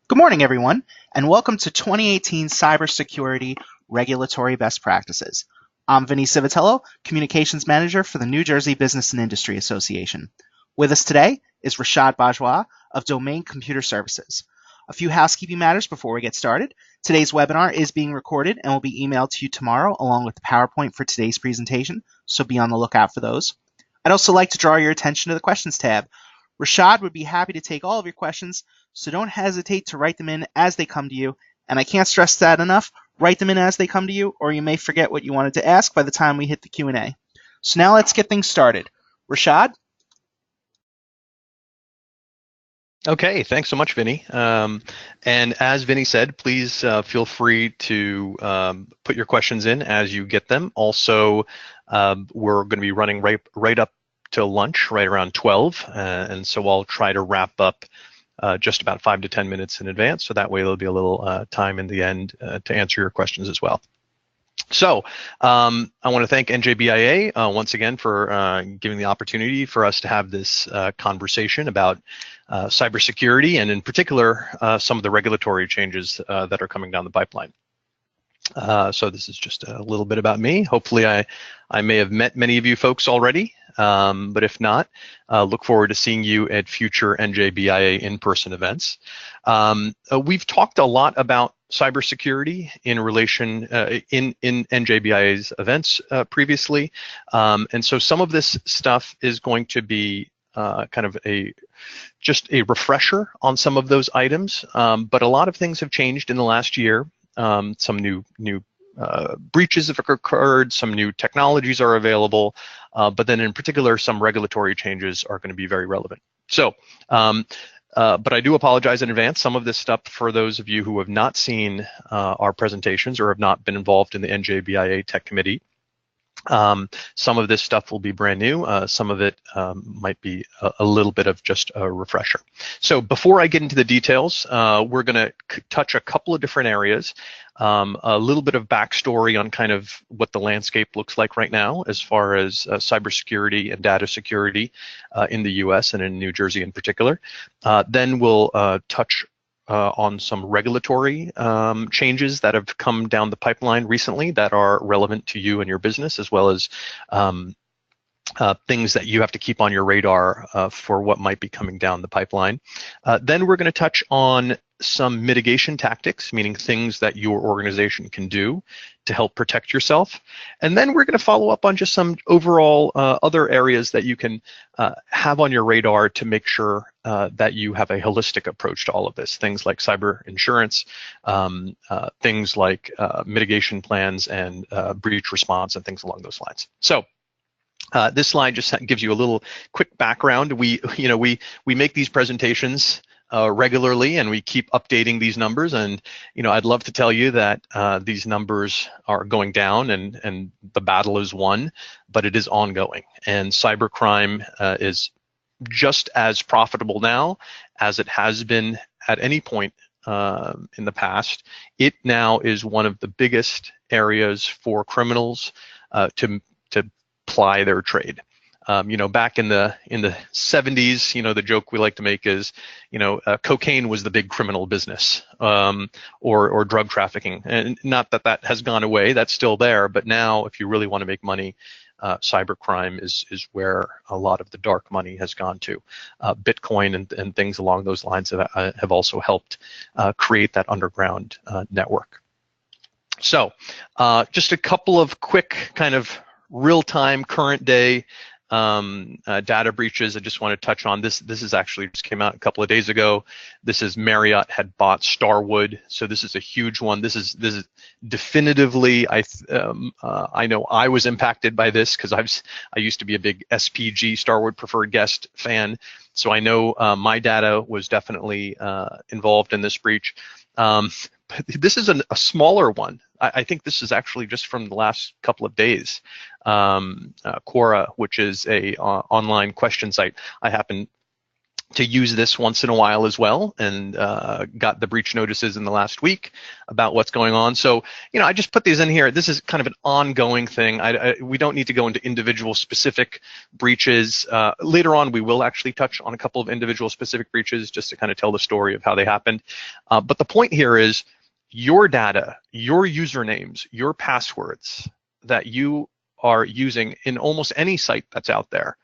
Good morning, everyone, and welcome to 2018 Cybersecurity Regulatory Best Practices. I'm Vinny Civitello, Communications Manager for the New Jersey Business and Industry Association. With us today is Rashaad Bajwa of Domain Computer Services. A few housekeeping matters before we get started. Today's webinar is being recorded and will be emailed to you tomorrow along with the PowerPoint for today's presentation, so be on the lookout for those. I'd also like to draw your attention to the questions tab. Rashaad would be happy to take all of your questions, so don't hesitate to write them in as they come to you. And I can't stress that enough. Write them in as they come to you, or you may forget what you wanted to ask by the time we hit the Q&A. So now let's get things started. Rashaad? Okay, thanks so much, Vinny. And as Vinny said, please feel free to put your questions in as you get them. Also, we're going to be running right up to lunch, right around 12, and so I'll try to wrap up just about 5 to 10 minutes in advance, so that way there'll be a little time in the end to answer your questions as well. So I want to thank NJBIA once again for giving the opportunity for us to have this conversation about cybersecurity, and in particular some of the regulatory changes that are coming down the pipeline. So this is just a little bit about me. Hopefully I may have met many of you folks already, but if not, look forward to seeing you at future NJBIA in-person events. We've talked a lot about cybersecurity in relation in NJBIA's events previously, and so some of this stuff is going to be kind of just a refresher on some of those items, but a lot of things have changed in the last year. Some new breaches have occurred, some new technologies are available, but then in particular, some regulatory changes are going to be very relevant. So, but I do apologize in advance. Some of this stuff, for those of you who have not seen our presentations or have not been involved in the NJBIA Tech Committee, some of this stuff will be brand new. Some of it might be a little bit of just a refresher. So before I get into the details, we're going to touch a couple of different areas. A little bit of backstory on kind of what the landscape looks like right now as far as cybersecurity and data security in the US and in New Jersey in particular. Then we'll touch on some regulatory changes that have come down the pipeline recently that are relevant to you and your business, as well as things that you have to keep on your radar for what might be coming down the pipeline. Then we're going to touch on some mitigation tactics, meaning things that your organization can do to help protect yourself. And then we're going to follow up on just some overall other areas that you can have on your radar to make sure that you have a holistic approach to all of this. Things like cyber insurance, things like mitigation plans and breach response and things along those lines. So this slide just gives you a little quick background. We make these presentations regularly, and we keep updating these numbers. And I'd love to tell you that these numbers are going down and the battle is won, but it is ongoing. And cybercrime is just as profitable now as it has been at any point in the past. It now is one of the biggest areas for criminals to ply their trade. Back in the 70s, the joke we like to make is, cocaine was the big criminal business, or drug trafficking. And not that that has gone away, that's still there. But now, if you really want to make money, cybercrime is where a lot of the dark money has gone to. Bitcoin and things along those lines have also helped create that underground network. So just a couple of quick kind of real-time, current day data breaches I just want to touch on. This is actually just came out a couple of days ago. This is Marriott had bought Starwood, so this is a huge one. This is definitively, I know I was impacted by this because I used to be a big SPG, Starwood Preferred Guest fan, so I know my data was definitely involved in this breach. But this is a smaller one. I think this is actually just from the last couple of days. Quora, which is a online question site. I happen to use this once in a while as well, and got the breach notices in the last week about what's going on. So, I just put these in here. This is kind of an ongoing thing. We don't need to go into individual specific breaches. Later on, we will actually touch on a couple of individual specific breaches just to kind of tell the story of how they happened. But the point here is your data, your usernames, your passwords that you are using in almost any site that's out there.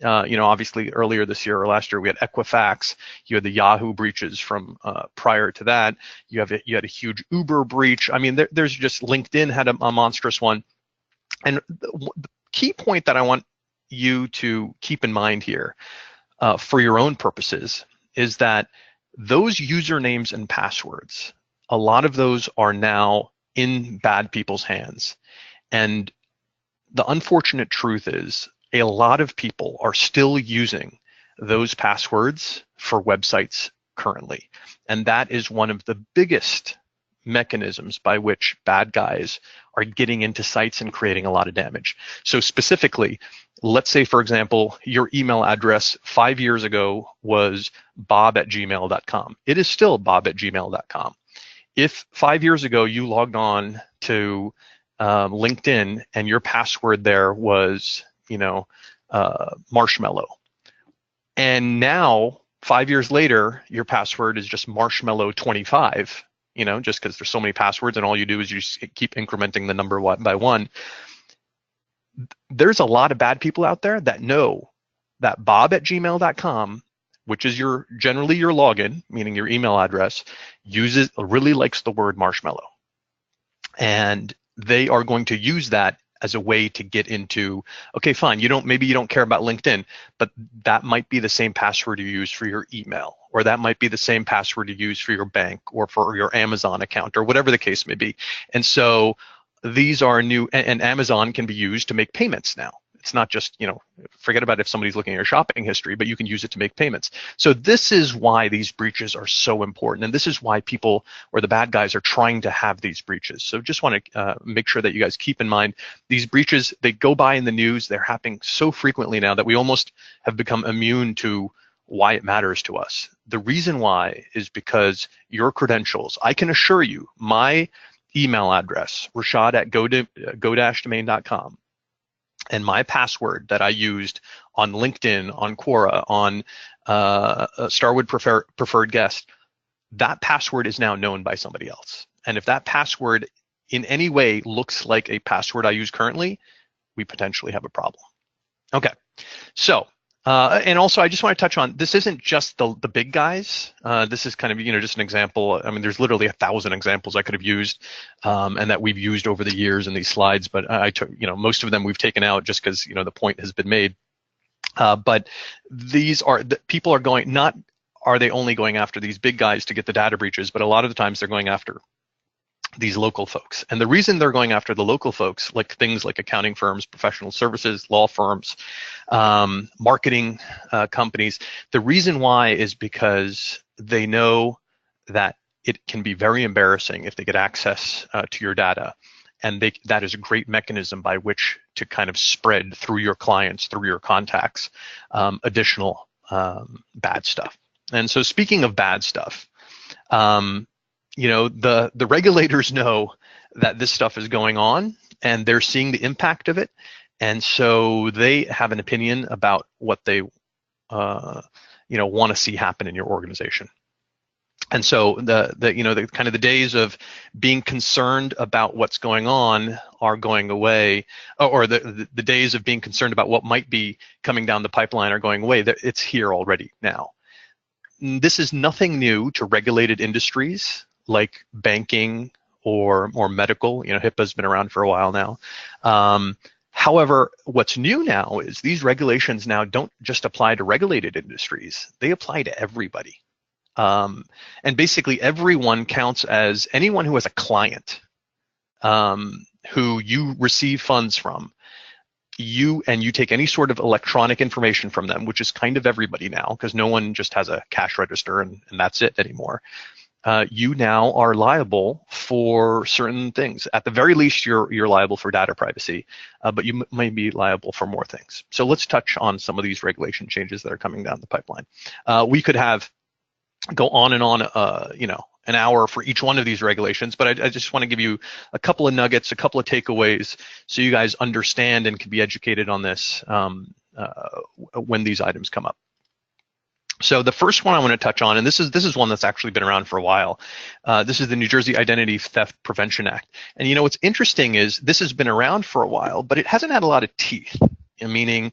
Obviously earlier this year or last year, we had Equifax. You had the Yahoo breaches from prior to that. You had a huge Uber breach. I mean, there's just LinkedIn had a monstrous one. And the key point that I want you to keep in mind here for your own purposes is that those usernames and passwords, a lot of those are now in bad people's hands. And the unfortunate truth is a lot of people are still using those passwords for websites currently. And that is one of the biggest mechanisms by which bad guys are getting into sites and creating a lot of damage. So specifically, let's say, for example, your email address 5 years ago was bob@gmail.com. It is still bob@gmail.com. If 5 years ago you logged on to LinkedIn and your password there was marshmallow. And now, 5 years later, your password is just marshmallow25, just because there's so many passwords and all you do is you just keep incrementing the number one by one. There's a lot of bad people out there that know that bob@gmail.com, which is generally your login, meaning your email address, really likes the word marshmallow. And they are going to use that as a way to get into, okay, fine, maybe you don't care about LinkedIn, but that might be the same password you use for your email, or that might be the same password you use for your bank or for your Amazon account, or whatever the case may be. And so these are new, and Amazon can be used to make payments now. It's not just, forget about if somebody's looking at your shopping history, but you can use it to make payments. So this is why these breaches are so important. And this is why people or the bad guys are trying to have these breaches. So just want to make sure that you guys keep in mind these breaches, they go by in the news. They're happening so frequently now that we almost have become immune to why it matters to us. The reason why is because your credentials, I can assure you, my email address, Rashaad@go-domain.com, and my password that I used on LinkedIn, on Quora, on Starwood Preferred Guest, that password is now known by somebody else. And if that password in any way looks like a password I use currently, we potentially have a problem. Okay, so, and also I just want to touch on, this isn't just the big guys. This is kind of, just an example. I mean, there's literally 1,000 examples I could have used and that we've used over the years in these slides, but I took, most of them we've taken out just because, the point has been made. But these are, people are going, not are they only going after these big guys to get the data breaches, but a lot of the times they're going after these local folks. And the reason they're going after the local folks, like things like accounting firms, professional services, law firms, marketing companies, the reason why is because they know that it can be very embarrassing if they get access to your data. And that is a great mechanism by which to kind of spread through your clients, through your contacts, additional bad stuff. And so speaking of bad stuff, the regulators know that this stuff is going on and they're seeing the impact of it. And so they have an opinion about what they want to see happen in your organization. And so the kind of the days of being concerned about what's going on are going away, or the days of being concerned about what might be coming down the pipeline are going away. It's here already now. This is nothing new to regulated industries like banking or medical. HIPAA has been around for a while now. However, what's new now is these regulations now don't just apply to regulated industries. They apply to everybody. And basically everyone counts as anyone who has a client who you receive funds from. You take any sort of electronic information from them, which is kind of everybody now, because no one just has a cash register and that's it anymore. you now are liable for certain things. At the very least, you're liable for data privacy, but you may be liable for more things. So let's touch on some of these regulation changes that are coming down the pipeline. We could go on and on, an hour for each one of these regulations, but I just want to give you a couple of nuggets, a couple of takeaways, so you guys understand and can be educated on this when these items come up. So the first one I want to touch on, and this is one that's actually been around for a while. This is the New Jersey Identity Theft Prevention Act. And what's interesting is this has been around for a while, but it hasn't had a lot of teeth, meaning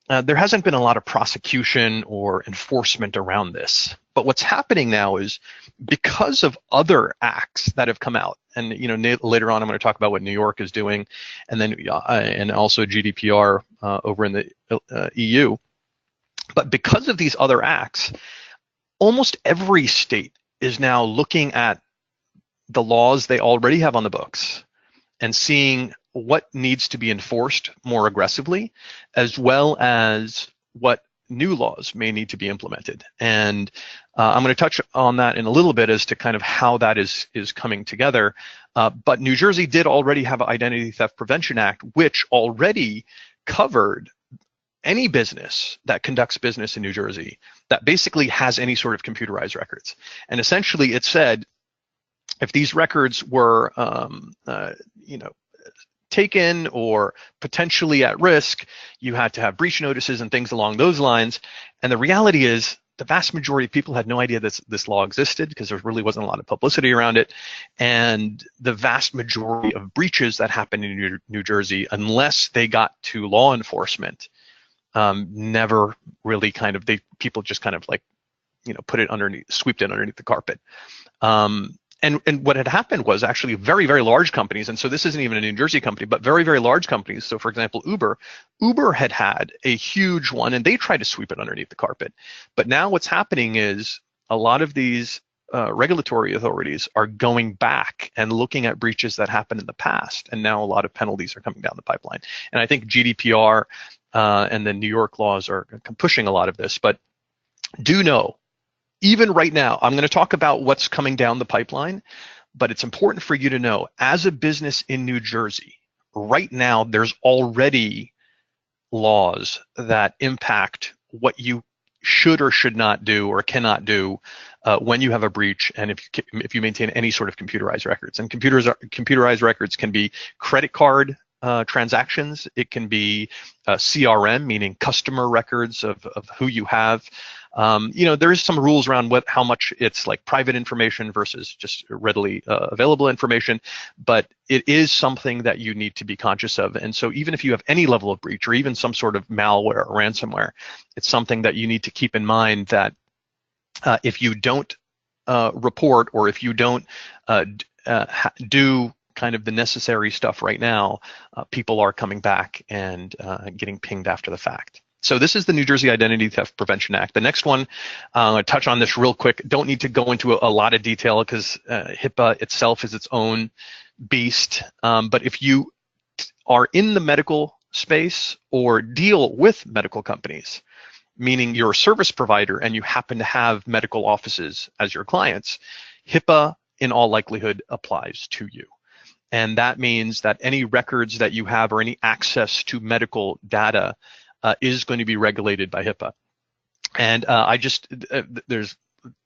there hasn't been a lot of prosecution or enforcement around this. But what's happening now is because of other acts that have come out, and later on I'm going to talk about what New York is doing, and then and also GDPR over in the EU. But because of these other acts, almost every state is now looking at the laws they already have on the books and seeing what needs to be enforced more aggressively, as well as what new laws may need to be implemented. And I'm going to touch on that in a little bit as to kind of how that is coming together. But New Jersey did already have an Identity Theft Prevention Act, which already covered any business that conducts business in New Jersey that basically has any sort of computerized records. And essentially it said, if these records were taken or potentially at risk, you had to have breach notices and things along those lines. And the reality is the vast majority of people had no idea this law existed because there really wasn't a lot of publicity around it. And the vast majority of breaches that happened in New Jersey, unless they got to law enforcement, never really people just kind of like, put it underneath, swept it underneath the carpet. And what had happened was actually very, very large companies, and so this isn't even a New Jersey company, but very, very large companies. So for example, Uber had a huge one, and they tried to sweep it underneath the carpet. But now what's happening is a lot of these regulatory authorities are going back and looking at breaches that happened in the past, and now a lot of penalties are coming down the pipeline. And I think GDPR and the New York laws are pushing a lot of this, but do know, even right now, I'm going to talk about what's coming down the pipeline, but it's important for you to know, as a business in New Jersey, right now, there's already laws that impact what you should or should not do or cannot do when you have a breach, and if you maintain any sort of computerized records. And computerized records can be credit card transactions. It can be CRM, meaning customer records of who you have. There is some rules around how much it's like private information versus just readily available information, but it is something that you need to be conscious of. And so even if you have any level of breach or even some sort of malware or ransomware, it's something that you need to keep in mind that if you don't report, or if you don't do kind of the necessary stuff right now, people are coming back and getting pinged after the fact. So this is the New Jersey Identity Theft Prevention Act. The next one, I'll touch on this real quick. Don't need to go into a lot of detail because HIPAA itself is its own beast. But if you are in the medical space or deal with medical companies, meaning you're a service provider and you happen to have medical offices as your clients, HIPAA in all likelihood applies to you. And that means that any records that you have or any access to medical data is going to be regulated by HIPAA. And there's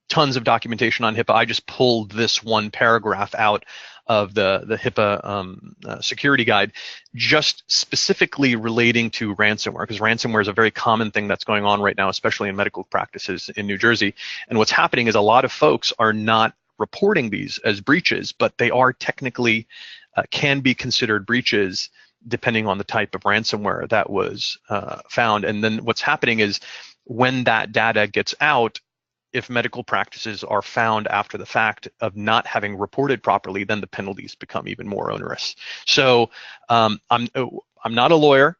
tons of documentation on HIPAA. I just pulled this one paragraph out of the HIPAA security guide, just specifically relating to ransomware, because ransomware is a very common thing that's going on right now, especially in medical practices in New Jersey. And what's happening is a lot of folks are not reporting these as breaches, but they are technically can be considered breaches depending on the type of ransomware that was found. And then what's happening is when that data gets out, if medical practices are found after the fact of not having reported properly, then the penalties become even more onerous. So I'm not a lawyer.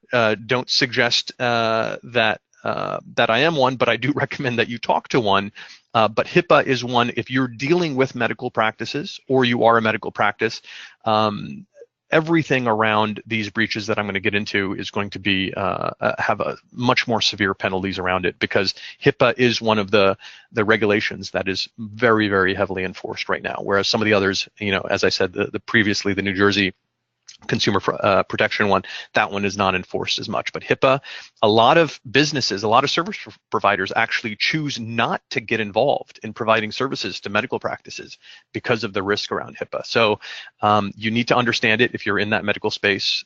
Don't suggest that I am one, but I do recommend that you talk to one. But HIPAA is one if you're dealing with medical practices or you are a medical practice. everything around these breaches that I'm going to get into is going to be have a much more severe penalties around it, because HIPAA is one of the regulations that is very, very heavily enforced right now. Whereas some of the others, as I said, the previously the New Jersey consumer protection one, that one is not enforced as much. But HIPAA, a lot of businesses, a lot of service providers actually choose not to get involved in providing services to medical practices because of the risk around HIPAA. So you need to understand it if you're in that medical space,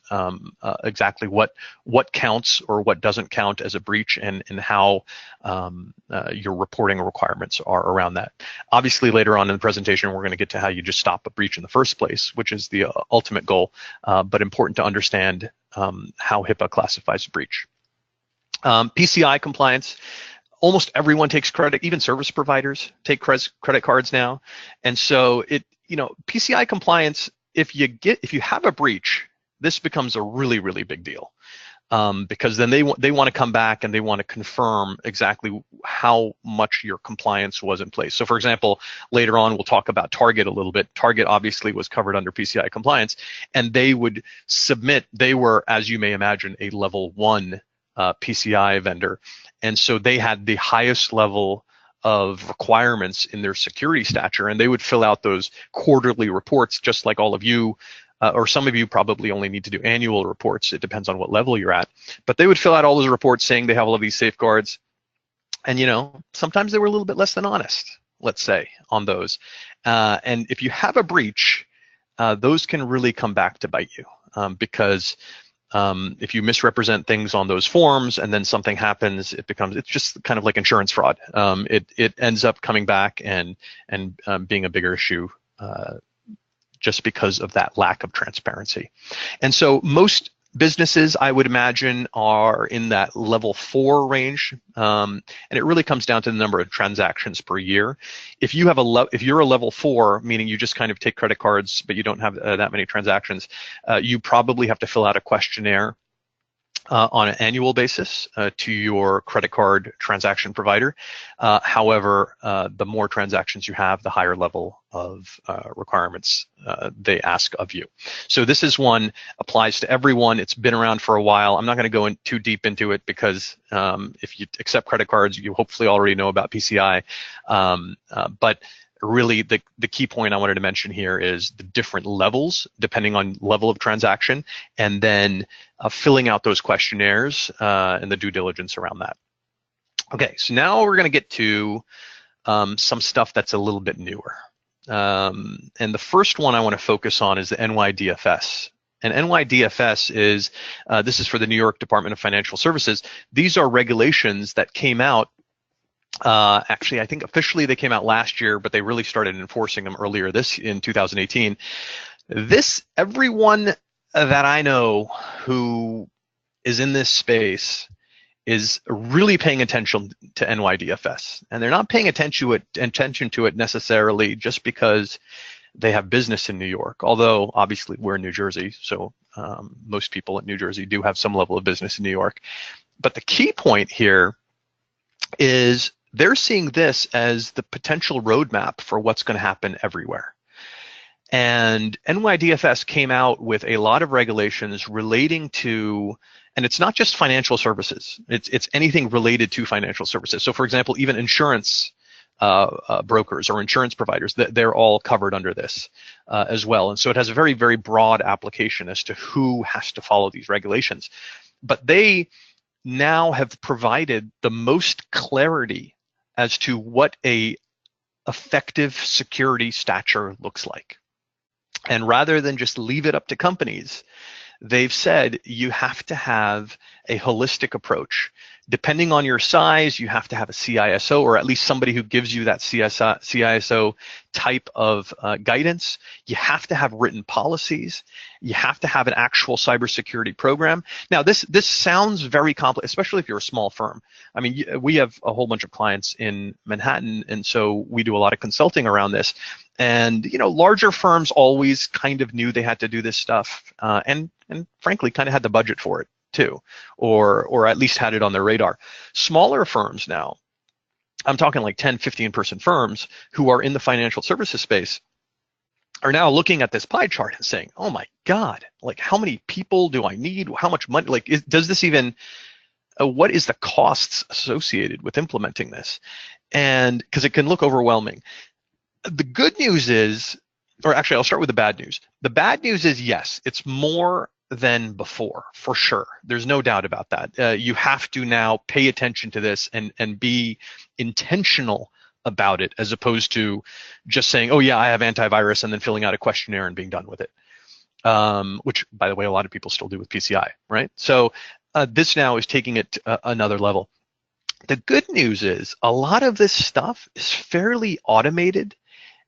exactly what counts or what doesn't count as a breach, and how your reporting requirements are around that. Obviously, later on in the presentation, we're going to get to how you just stop a breach in the first place, which is the ultimate goal. But important to understand how HIPAA classifies a breach. PCI compliance, almost everyone takes credit, even service providers take credit cards now. And so PCI compliance, if you have a breach, this becomes a really, really big deal. Because then they want to come back and they want to confirm exactly how much your compliance was in place. So for example, later on we'll talk about Target a little bit. Target obviously was covered under PCI compliance, and they would submit, they were, as you may imagine, a level 1 PCI vendor. And so they had the highest level of requirements in their security stature, and they would fill out those quarterly reports just like all of you. Or some of you probably only need to do annual reports. It depends on what level you're at. But they would fill out all those reports saying they have all of these safeguards. And, sometimes they were a little bit less than honest, let's say, on those. And if you have a breach, those can really come back to bite you. Because if you misrepresent things on those forms and then something happens, it's just kind of like insurance fraud. It ends up coming back and being a bigger issue just because of that lack of transparency. And so most businesses, I would imagine, are in that level 4 range, and it really comes down to the number of transactions per year. If you're a level 4, meaning you just kind of take credit cards but you don't have that many transactions, you probably have to fill out a questionnaire on an annual basis to your credit card transaction provider. However, the more transactions you have, the higher level of requirements they ask of you. So this is one, applies to everyone. It's been around for a while. I'm not going to go in too deep into it because if you accept credit cards, you hopefully already know about PCI. But really, the key point I wanted to mention here is the different levels depending on level of transaction, and then filling out those questionnaires and the due diligence around that. Okay, so now we're going to get to some stuff that's a little bit newer. And the first one I want to focus on is the NYDFS. And NYDFS is, this is for the New York Department of Financial Services. These are regulations that came out. Actually, I think officially they came out last year, but they really started enforcing them earlier in 2018. Everyone that I know who is in this space is really paying attention to NYDFS, and they're not paying attention to it necessarily just because they have business in New York. Although obviously we're in New Jersey, so most people in New Jersey do have some level of business in New York. But the key point here is they're seeing this as the potential roadmap for what's going to happen everywhere. And NYDFS came out with a lot of regulations relating to, and it's not just financial services, it's anything related to financial services. So for example, even insurance brokers or insurance providers, they're all covered under this as well. And so it has a very, very broad application as to who has to follow these regulations. But they now have provided the most clarity as to what a effective security stature looks like. And rather than just leave it up to companies, they've said you have to have a holistic approach. Depending on your size, you have to have a CISO, or at least somebody who gives you that CISO type of guidance. You have to have written policies. You have to have an actual cybersecurity program. Now, this sounds very complex, especially if you're a small firm. I mean, we have a whole bunch of clients in Manhattan, and so we do a lot of consulting around this. And larger firms always kind of knew they had to do this stuff, and frankly, kind of had the budget for it too, or at least had it on their radar. Smaller firms now, I'm talking like 10, 15 person firms who are in the financial services space, are now looking at this pie chart and saying, oh my God, like how many people do I need? How much money? Like, does this even, what is the costs associated with implementing this? And because it can look overwhelming. The good news is, or actually, I'll start with the bad news. The bad news is, yes, it's more than before, for sure. There's no doubt about that. You have to now pay attention to this and be intentional about it, as opposed to just saying, oh yeah, I have antivirus, and then filling out a questionnaire and being done with it. Which, by the way, a lot of people still do with PCI, right? So this now is taking it another level. The good news is a lot of this stuff is fairly automated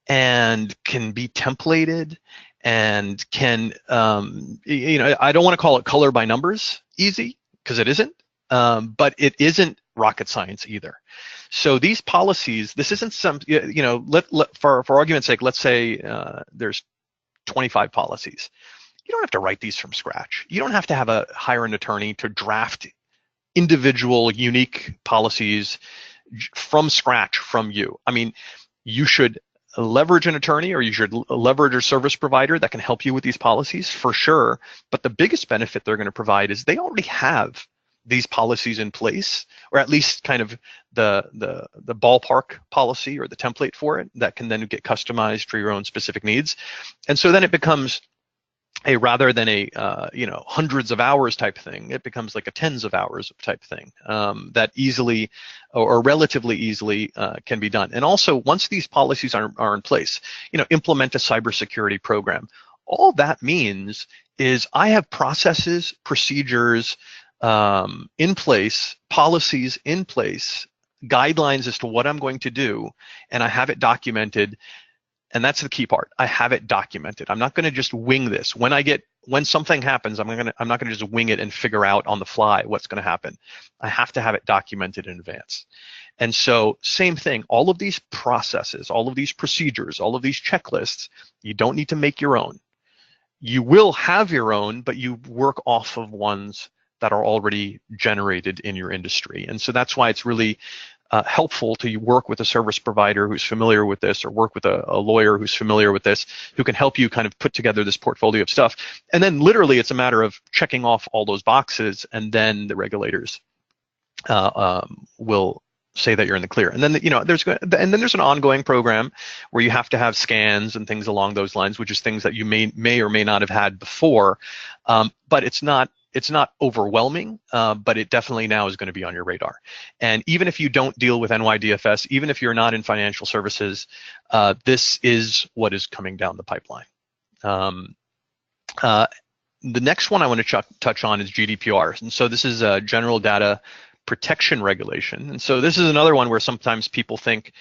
and can be templated and can, I don't want to call it color by numbers easy, because it isn't, but it isn't rocket science either. So these policies, this isn't some, for argument's sake, let's say there's 25 policies. You don't have to write these from scratch. You don't have to hire an attorney to draft individual unique policies from scratch from you. I mean, you should leverage an attorney, or you should leverage a service provider that can help you with these policies, for sure. But the biggest benefit they're going to provide is they already have these policies in place, or at least kind of the ballpark policy or the template for it that can then get customized for your own specific needs. And so then it becomes rather than a hundreds of hours type thing, it becomes like a tens of hours type thing that easily or relatively easily can be done. And also, once these policies are in place, implement a cybersecurity program. All that means is I have processes, procedures in place, policies in place, guidelines as to what I'm going to do, and I have it documented. And that's the key part. I have it documented. I'm not going to just wing this. When something happens, I'm not going to just wing it and figure out on the fly what's going to happen. I have to have it documented in advance. And so, same thing. All of these processes, all of these procedures, all of these checklists, you don't need to make your own. You will have your own, but you work off of ones that are already generated in your industry. And so that's why it's really helpful to work with a service provider who's familiar with this, or work with a lawyer who's familiar with this, who can help you kind of put together this portfolio of stuff. And then literally it's a matter of checking off all those boxes, and then the regulators will say that you're in the clear. And then there's an ongoing program where you have to have scans and things along those lines, which is things that you may or may not have had before, but it's not overwhelming, but it definitely now is going to be on your radar. And even if you don't deal with NYDFS, even if you're not in financial services, this is what is coming down the pipeline. The next one I want to touch on is GDPR. And so this is a general data protection regulation. And so this is another one where sometimes people think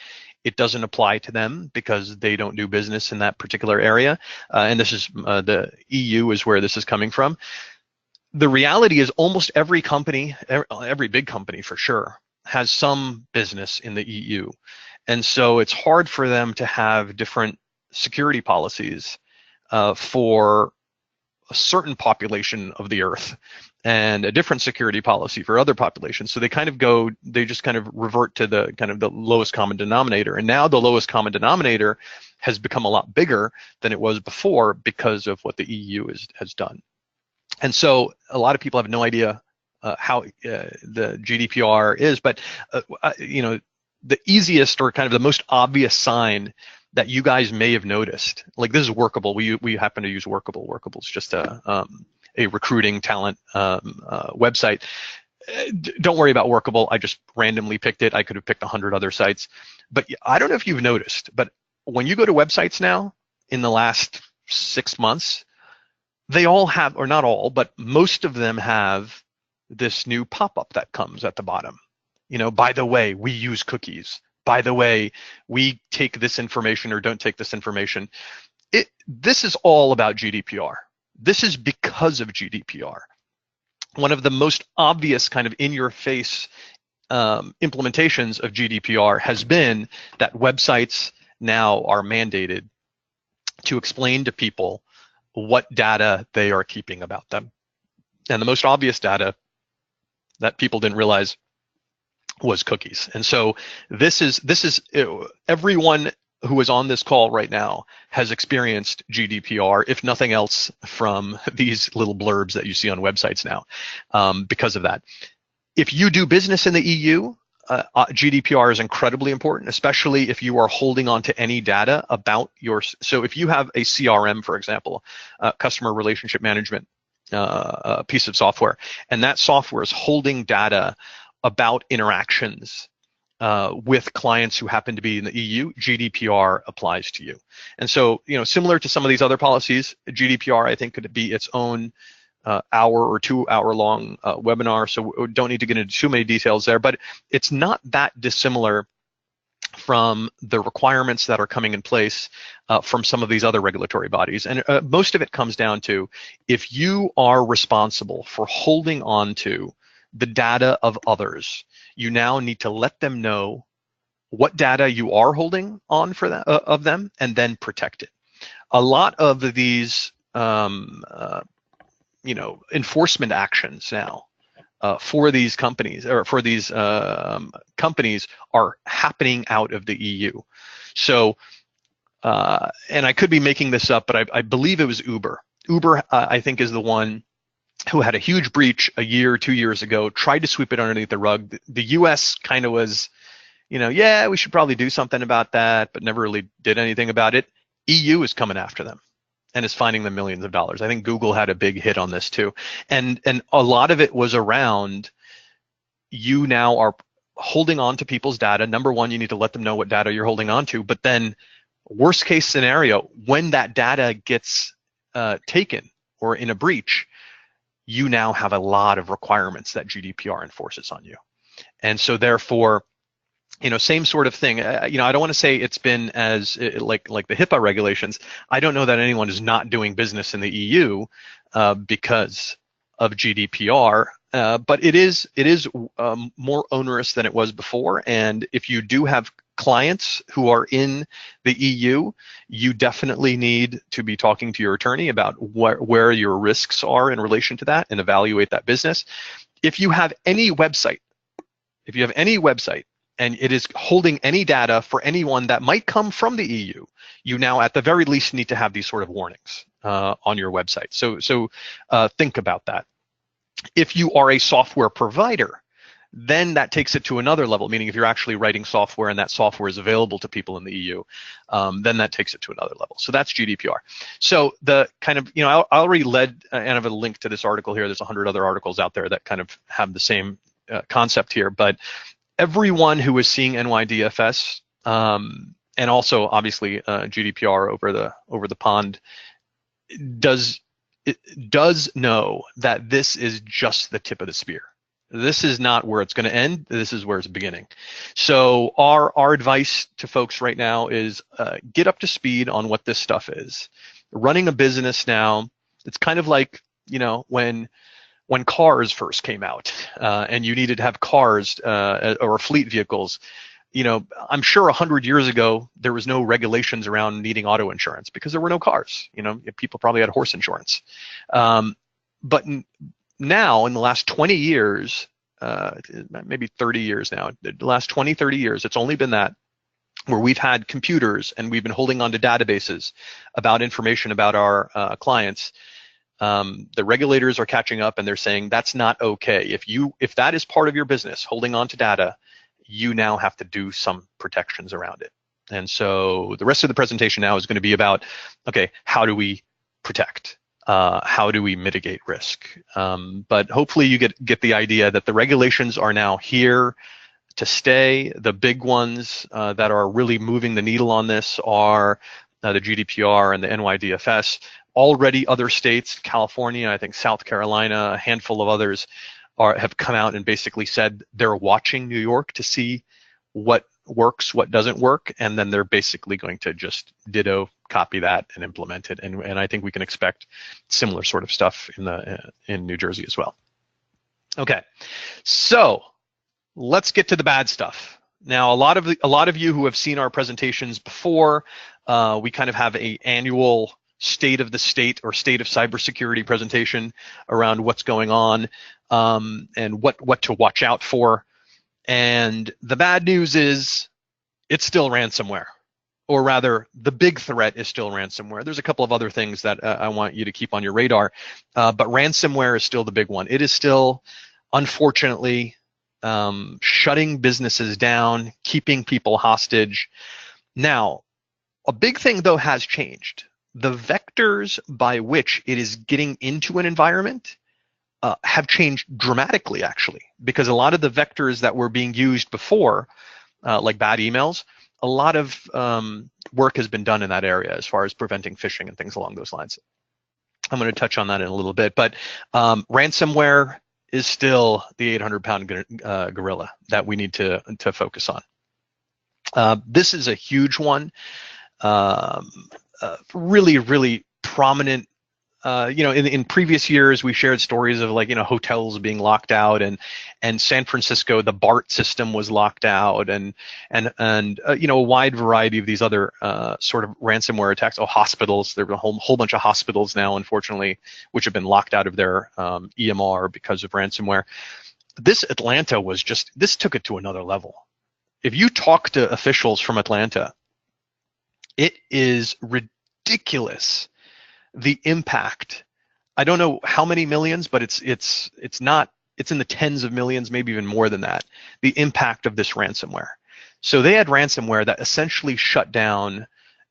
it doesn't apply to them because they don't do business in that particular area. And this is the EU is where this is coming from. The reality is almost every company, every big company for sure, has some business in the EU. And so it's hard for them to have different security policies for a certain population of the earth and a different security policy for other populations. So they just kind of revert to the kind of the lowest common denominator. And now the lowest common denominator has become a lot bigger than it was before because of what the EU has done. And so a lot of people have no idea how the GDPR is, but the easiest or kind of the most obvious sign that you guys may have noticed, like this is Workable. We happen to use Workable. Workable is just a recruiting talent website. Don't worry about Workable. I just randomly picked it. I could have picked 100 other sites, but I don't know if you've noticed, but when you go to websites now in the last 6 months, they all have, or not all, but most of them have this new pop-up that comes at the bottom. By the way, we use cookies. By the way, we take this information or don't take this information. This is all about GDPR. This is because of GDPR. One of the most obvious kind of in-your-face implementations of GDPR has been that websites now are mandated to explain to people what data they are keeping about them. And the most obvious data that people didn't realize was cookies. And so this is everyone who is on this call right now has experienced GDPR, if nothing else, from these little blurbs that you see on websites now, because of that. If you do business in the EU, GDPR is incredibly important, especially if you are holding on to any data about your. So if you have a CRM, for example, customer relationship management piece of software, and that software is holding data about interactions with clients who happen to be in the EU, GDPR applies to you. And so, similar to some of these other policies, GDPR, I think, could be its own hour or 2 hour long webinar. So we don't need to get into too many details there, but it's not that dissimilar from the requirements that are coming in place from some of these other regulatory bodies. And most of it comes down to, if you are responsible for holding on to the data of others, you now need to let them know what data you are holding on for that, of them, and then protect it. A lot of these enforcement actions now for these companies, or for these companies, are happening out of the EU. So, and I could be making this up, but I believe it was Uber. Uber, I think, is the one who had a huge breach a year, 2 years ago, tried to sweep it underneath the rug. The US kind of was, yeah, we should probably do something about that, but never really did anything about it. EU is coming after them and is finding them millions of dollars. I think Google had a big hit on this too. And a lot of it was around, you now are holding on to people's data. Number one, you need to let them know what data you're holding on to, but then worst case scenario, when that data gets taken or in a breach, you now have a lot of requirements that GDPR enforces on you. And so therefore, same sort of thing. I don't want to say it's been as like the HIPAA regulations. I don't know that anyone is not doing business in the EU because of GDPR, but it is more onerous than it was before. And if you do have clients who are in the EU, you definitely need to be talking to your attorney about where your risks are in relation to that and evaluate that business. If you have any website, and it is holding any data for anyone that might come from the EU, you now at the very least need to have these sort of warnings on your website. So think about that. If you are a software provider, then that takes it to another level, meaning if you're actually writing software and that software is available to people in the EU, then that takes it to another level. So that's GDPR. So the kind of, I already led, and I have a link to this article here. There's 100 other articles out there that kind of have the same concept here, but everyone who is seeing NYDFS and also obviously GDPR over the pond does know that this is just the tip of the spear. This is not where it's going to end. This is where it's beginning. So our advice to folks right now is get up to speed on what this stuff is. Running a business now, it's kind of like, when cars first came out and you needed to have cars or fleet vehicles. I'm sure 100 years ago, there was no regulations around needing auto insurance because there were no cars. People probably had horse insurance. But now, in the last 20 years, maybe 30 years now, the last 20, 30 years, it's only been that where we've had computers and we've been holding on to databases about information about our clients. The regulators are catching up and they're saying that's not okay. If that is part of your business, holding on to data, you now have to do some protections around it. And so the rest of the presentation now is going to be about, okay, how do we protect? How do we mitigate risk? But hopefully you get the idea that the regulations are now here to stay. The big ones that are really moving the needle on this are the GDPR and the NYDFS. Already other states, California, I think South Carolina, a handful of others have come out and basically said they're watching New York to see what works, what doesn't work, and then they're basically going to just ditto copy that and implement it. And I think we can expect similar sort of stuff in New Jersey as well. Okay, so let's get to the bad stuff. Now, a lot of you who have seen our presentations before, we kind of have an annual state of the state or state of cybersecurity presentation around what's going on and what to watch out for. And the bad news is it's still ransomware. or rather, the big threat is still ransomware. There's a couple of other things that I want you to keep on your radar, but ransomware is still the big one. It is still, unfortunately, shutting businesses down, keeping people hostage. Now, a big thing, though, has changed. The vectors by which it is getting into an environment have changed dramatically, actually, because a lot of the vectors that were being used before, like bad emails, a lot of work has been done in that area as far as preventing phishing and things along those lines. I'm going to touch on that in a little bit, but ransomware is still the 800-pound gorilla that we need to focus on. This is a huge one, really, really prominent. In previous years, we shared stories of hotels being locked out, and San Francisco, the BART system was locked out, and a wide variety of these other sort of ransomware attacks. Oh, hospitals! There are a whole bunch of hospitals now, unfortunately, which have been locked out of their EMR because of ransomware. This Atlanta this took it to another level. If you talk to officials from Atlanta, it is ridiculous. The impact, I don't know how many millions, but it's in the tens of millions, maybe even more than that, the impact of this ransomware. So they had ransomware that essentially shut down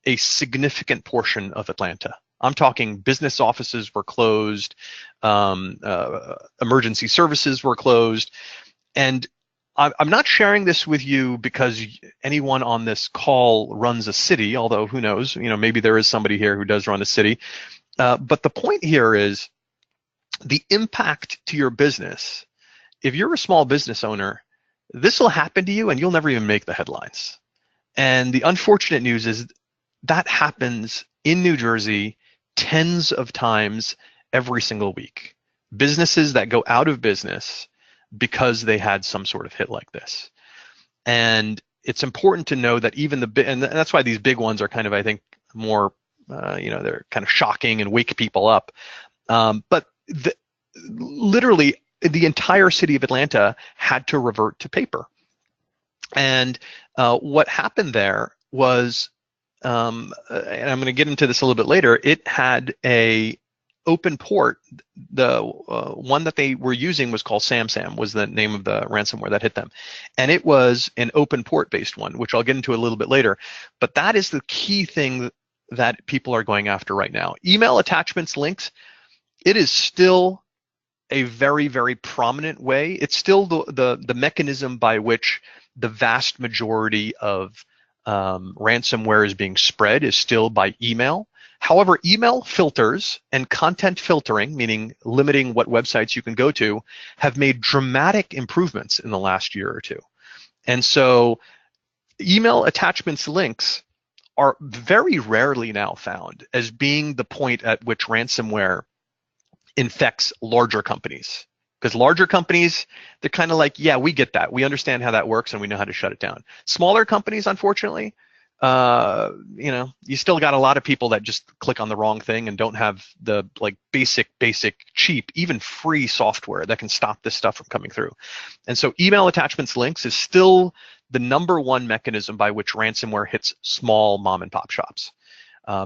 a significant portion of Atlanta. I'm talking business offices were closed, emergency services were closed, and I'm not sharing this with you because anyone on this call runs a city, although who knows, maybe there is somebody here who does run a city. But the point here is the impact to your business. If you're a small business owner, this will happen to you and you'll never even make the headlines. And the unfortunate news is that happens in New Jersey tens of times every single week. Businesses that go out of business because they had some sort of hit like this. And it's important to know that even and that's why these big ones are kind of, I think, more, they're kind of shocking and wake people up. But literally, the entire city of Atlanta had to revert to paper. And what happened there was, and I'm going to get into this a little bit later, it had a open port. The one that they were using was called SamSam, was the name of the ransomware that hit them. And it was an open port based one, which I'll get into a little bit later. But that is the key thing that people are going after right now. Email attachments, links, it is still a very, very prominent way. It's still the mechanism by which the vast majority of ransomware is being spread is still by email. However, email filters and content filtering, meaning limiting what websites you can go to, have made dramatic improvements in the last year or two. And so email attachments links are very rarely now found as being the point at which ransomware infects larger companies. Because larger companies, they're kind of like, yeah, we get that. We understand how that works and we know how to shut it down. Smaller companies, unfortunately, you still got a lot of people that just click on the wrong thing and don't have the basic, cheap, even free software that can stop this stuff from coming through. And so email attachments links is still the #1 mechanism by which ransomware hits small mom and pop shops.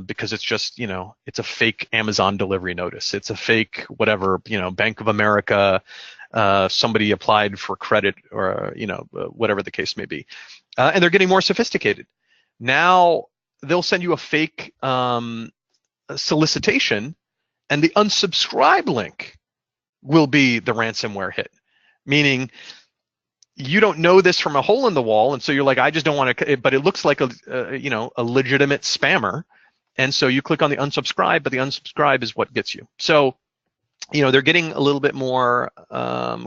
Because it's just, it's a fake Amazon delivery notice. It's a fake whatever, Bank of America, somebody applied for credit or, whatever the case may be. And they're getting more sophisticated. Now they'll send you a fake solicitation, and the unsubscribe link will be the ransomware hit, meaning you don't know this from a hole in the wall, and so you're like, I just don't want to, but it looks like a legitimate spammer, and so you click on the unsubscribe, but the unsubscribe is what gets you. So, they're getting a little bit more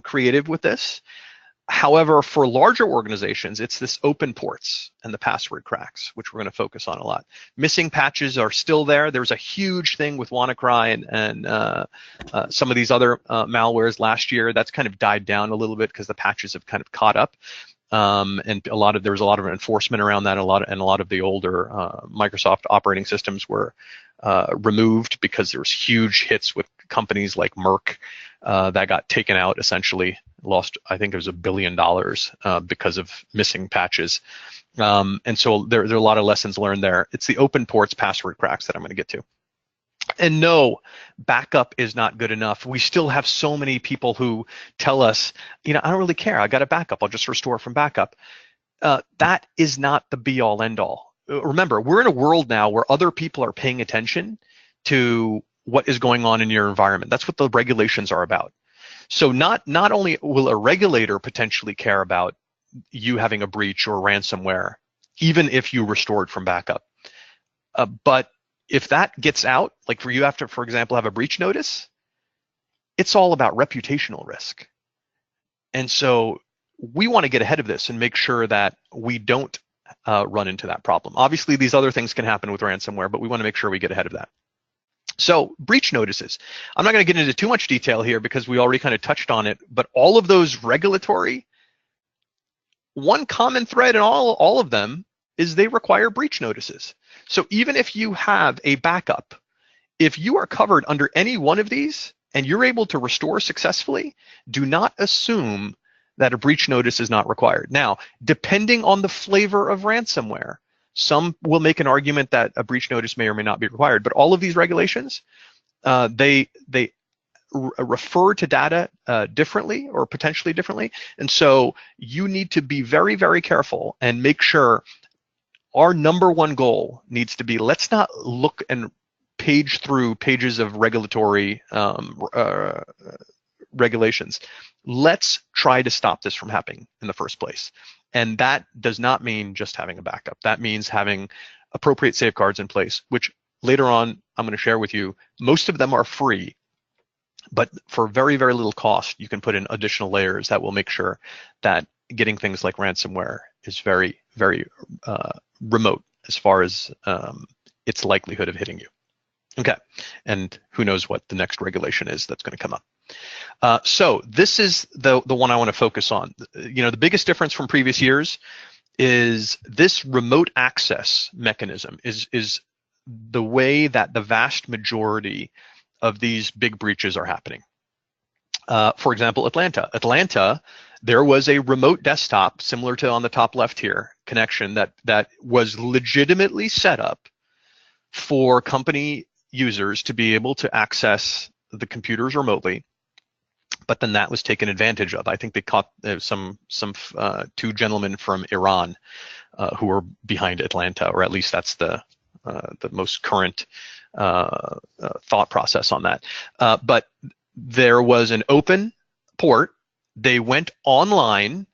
creative with this. However, for larger organizations, it's this open ports and the password cracks, which we're going to focus on a lot. Missing patches are still there. There's a huge thing with WannaCry and some of these other malwares last year. That's kind of died down a little bit because the patches have kind of caught up. And there was a lot of enforcement around that. And a lot of the older Microsoft operating systems were removed because there was huge hits with companies like Merck that got taken out essentially. lost, I think it was $1 billion because of missing patches. And so there are a lot of lessons learned there. It's the open ports password cracks that I'm going to get to. And no, backup is not good enough. We still have so many people who tell us, I don't really care. I got a backup. I'll just restore from backup. That is not the be all end all. Remember, we're in a world now where other people are paying attention to what is going on in your environment. That's what the regulations are about. So not only will a regulator potentially care about you having a breach or ransomware, even if you restored from backup, but if that gets out, like for you have to, for example, have a breach notice, it's all about reputational risk. And so we want to get ahead of this and make sure that we don't run into that problem. Obviously, these other things can happen with ransomware, but we want to make sure we get ahead of that. So breach notices. I'm not going to get into too much detail here because we already kind of touched on it, but all of those regulatory, one common thread in all of them is they require breach notices. So even if you have a backup, if you are covered under any one of these and you're able to restore successfully, do not assume that a breach notice is not required. Now, depending on the flavor of ransomware, some will make an argument that a breach notice may or may not be required, but all of these regulations, they refer to data differently or potentially differently. And so you need to be very, very careful and make sure our number one goal needs to be, let's not look and page through pages of regulatory regulations. Let's try to stop this from happening in the first place. And that does not mean just having a backup. That means having appropriate safeguards in place, which later on I'm going to share with you. Most of them are free, but for very, very little cost, you can put in additional layers that will make sure that getting things like ransomware is very, very remote as far as its likelihood of hitting you. Okay, and who knows what the next regulation is that's going to come up. So this is the one I want to focus on. The biggest difference from previous years is this remote access mechanism is the way that the vast majority of these big breaches are happening. For example, Atlanta, there was a remote desktop similar to on the top left here connection that was legitimately set up for company users to be able to access the computers remotely, but then that was taken advantage of. I think they caught some two gentlemen from Iran who were behind Atlanta, or at least that's the most current thought process on that. But there was an open port. They went online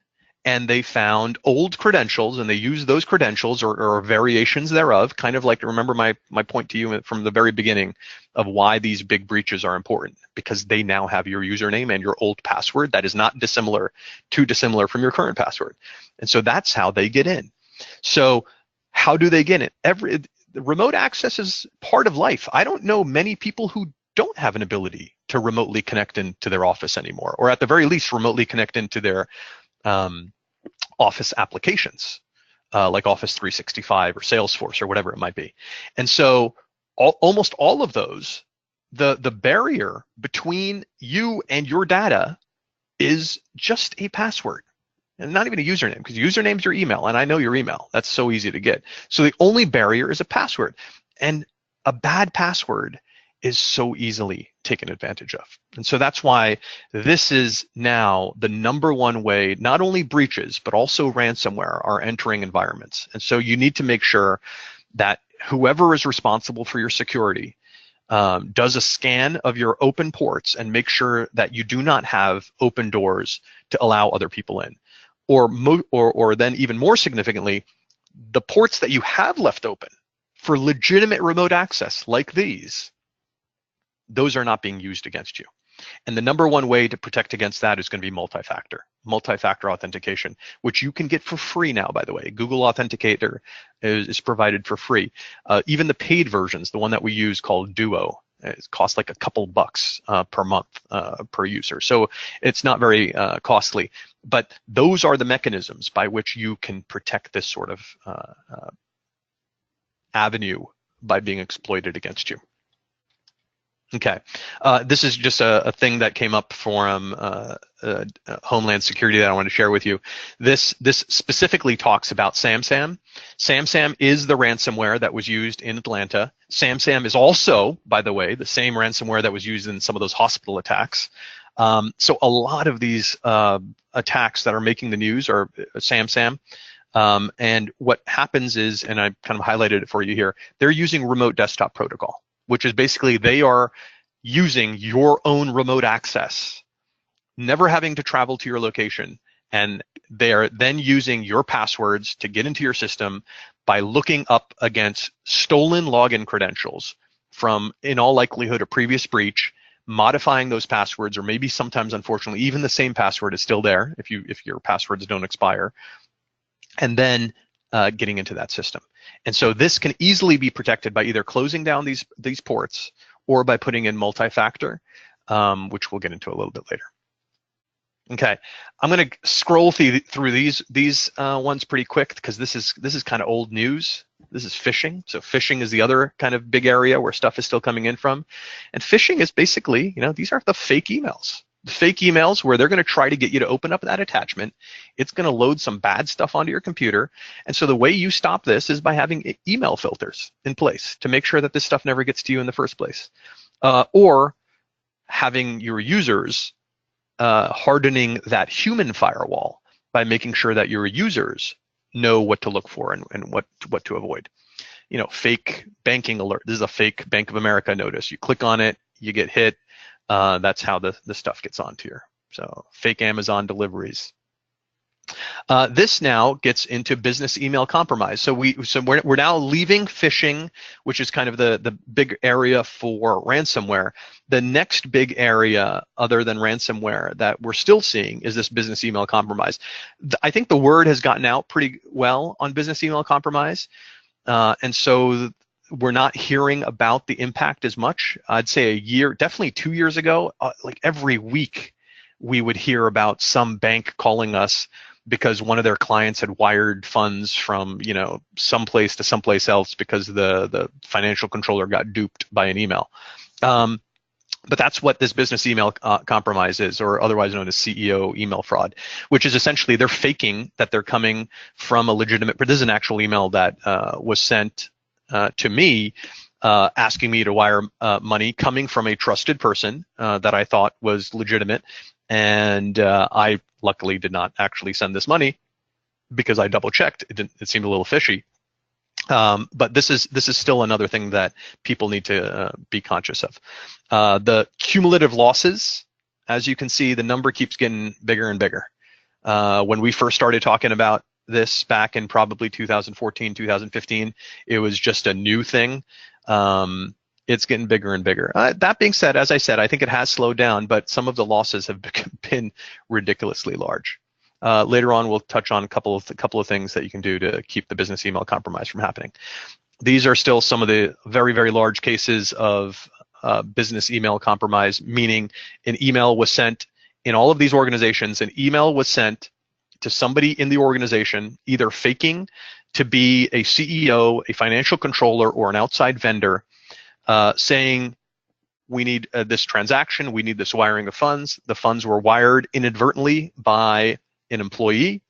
and they found old credentials, and they used those credentials or variations thereof, kind of like, remember my point to you from the very beginning of why these big breaches are important, because they now have your username and your old password that is not too dissimilar from your current password. And so that's how they get in. So how do they get in? The remote access is part of life. I don't know many people who don't have an ability to remotely connect into their office anymore, or at the very least remotely connect into their office applications like Office 365 or Salesforce or whatever it might be. And so almost all of those, the barrier between you and your data is just a password, and not even a username, because username's your email, and I know your email. That's so easy to get. So the only barrier is a password, and a bad password is so easily taken advantage of. And so that's why this is now the number one way, not only breaches, but also ransomware are entering environments. And so you need to make sure that whoever is responsible for your security does a scan of your open ports and make sure that you do not have open doors to allow other people in. Or then even more significantly, the ports that you have left open for legitimate remote access like these, those are not being used against you. And the number one way to protect against that is going to be multi-factor authentication, which you can get for free now, by the way. Google Authenticator is provided for free. Even the paid versions, the one that we use called Duo, it costs like a couple bucks per month per user. So it's not very costly, but those are the mechanisms by which you can protect this sort of avenue by being exploited against you. Okay, this is just a thing that came up from Homeland Security that I want to share with you. This specifically talks about SamSam. SamSam is the ransomware that was used in Atlanta. SamSam is also, by the way, the same ransomware that was used in some of those hospital attacks. So a lot of these attacks that are making the news are SamSam. And what happens is, and I kind of highlighted it for you here, they're using remote desktop protocol, which is basically they are using your own remote access, never having to travel to your location. And they're then using your passwords to get into your system by looking up against stolen login credentials from, in all likelihood, a previous breach, modifying those passwords, or maybe sometimes, unfortunately, even the same password is still there if your passwords don't expire, and then getting into that system. And so this can easily be protected by either closing down these ports or by putting in multi-factor, which we'll get into a little bit later. Okay, I'm going to scroll through these ones pretty quick because this is kind of old news. This is phishing. So phishing is the other kind of big area where stuff is still coming in from. And phishing is basically, these are the fake emails. The fake emails where they're going to try to get you to open up that attachment. It's going to load some bad stuff onto your computer. And so the way you stop this is by having email filters in place to make sure that this stuff never gets to you in the first place. Or having your users hardening that human firewall by making sure that your users know what to look for and what to avoid. Fake banking alert. This is a fake Bank of America notice. You click on it, you get hit. That's how the stuff gets onto your. So fake Amazon deliveries. This now gets into business email compromise. So we're now leaving phishing, which is kind of the big area for ransomware. The next big area, other than ransomware, that we're still seeing is this business email compromise. I think the word has gotten out pretty well on business email compromise, and so we're not hearing about the impact as much. I'd say a year, definitely 2 years ago, like every week we would hear about some bank calling us because one of their clients had wired funds from someplace to someplace else because the financial controller got duped by an email. But that's what this business email compromise is, or otherwise known as CEO email fraud, which is essentially they're faking that they're coming from a legitimate. But this is an actual email that was sent to me asking me to wire money coming from a trusted person that I thought was legitimate. And I luckily did not actually send this money because I double checked. It seemed a little fishy. But this is still another thing that people need to be conscious of. The cumulative losses, as you can see, the number keeps getting bigger and bigger. When we first started talking about this back in probably 2014, 2015, it was just a new thing. It's getting bigger and bigger. That being said, as I said, I think it has slowed down, but some of the losses have been ridiculously large. Later on, we'll touch on a couple of things that you can do to keep the business email compromise from happening. These are still some of the very, very large cases of business email compromise, meaning an email was sent in all of these organizations. An email was sent to somebody in the organization, either faking to be a CEO, a financial controller, or an outside vendor, saying, we need this transaction, we need this wiring of funds. The funds were wired inadvertently by an employee.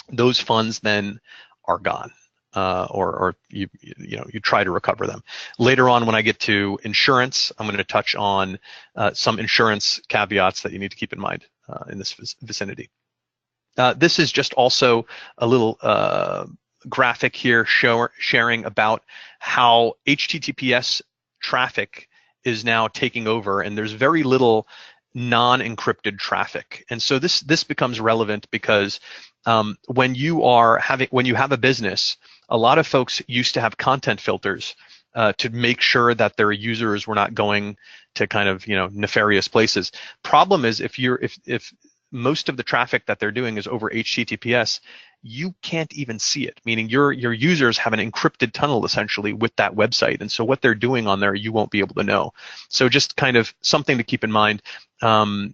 Those funds then are gone, or you try to recover them. Later on, when I get to insurance, I'm going to touch on some insurance caveats that you need to keep in mind in this vicinity. This is just also a little graphic here sharing about how HTTPS traffic is now taking over, and there's very little non-encrypted traffic. And so this becomes relevant because when you have a business, a lot of folks used to have content filters to make sure that their users were not going to kind of nefarious places. Problem is, if most of the traffic that they're doing is over HTTPS, you can't even see it, meaning your users have an encrypted tunnel essentially with that website, and so what they're doing on there you won't be able to know. So just kind of something to keep in mind.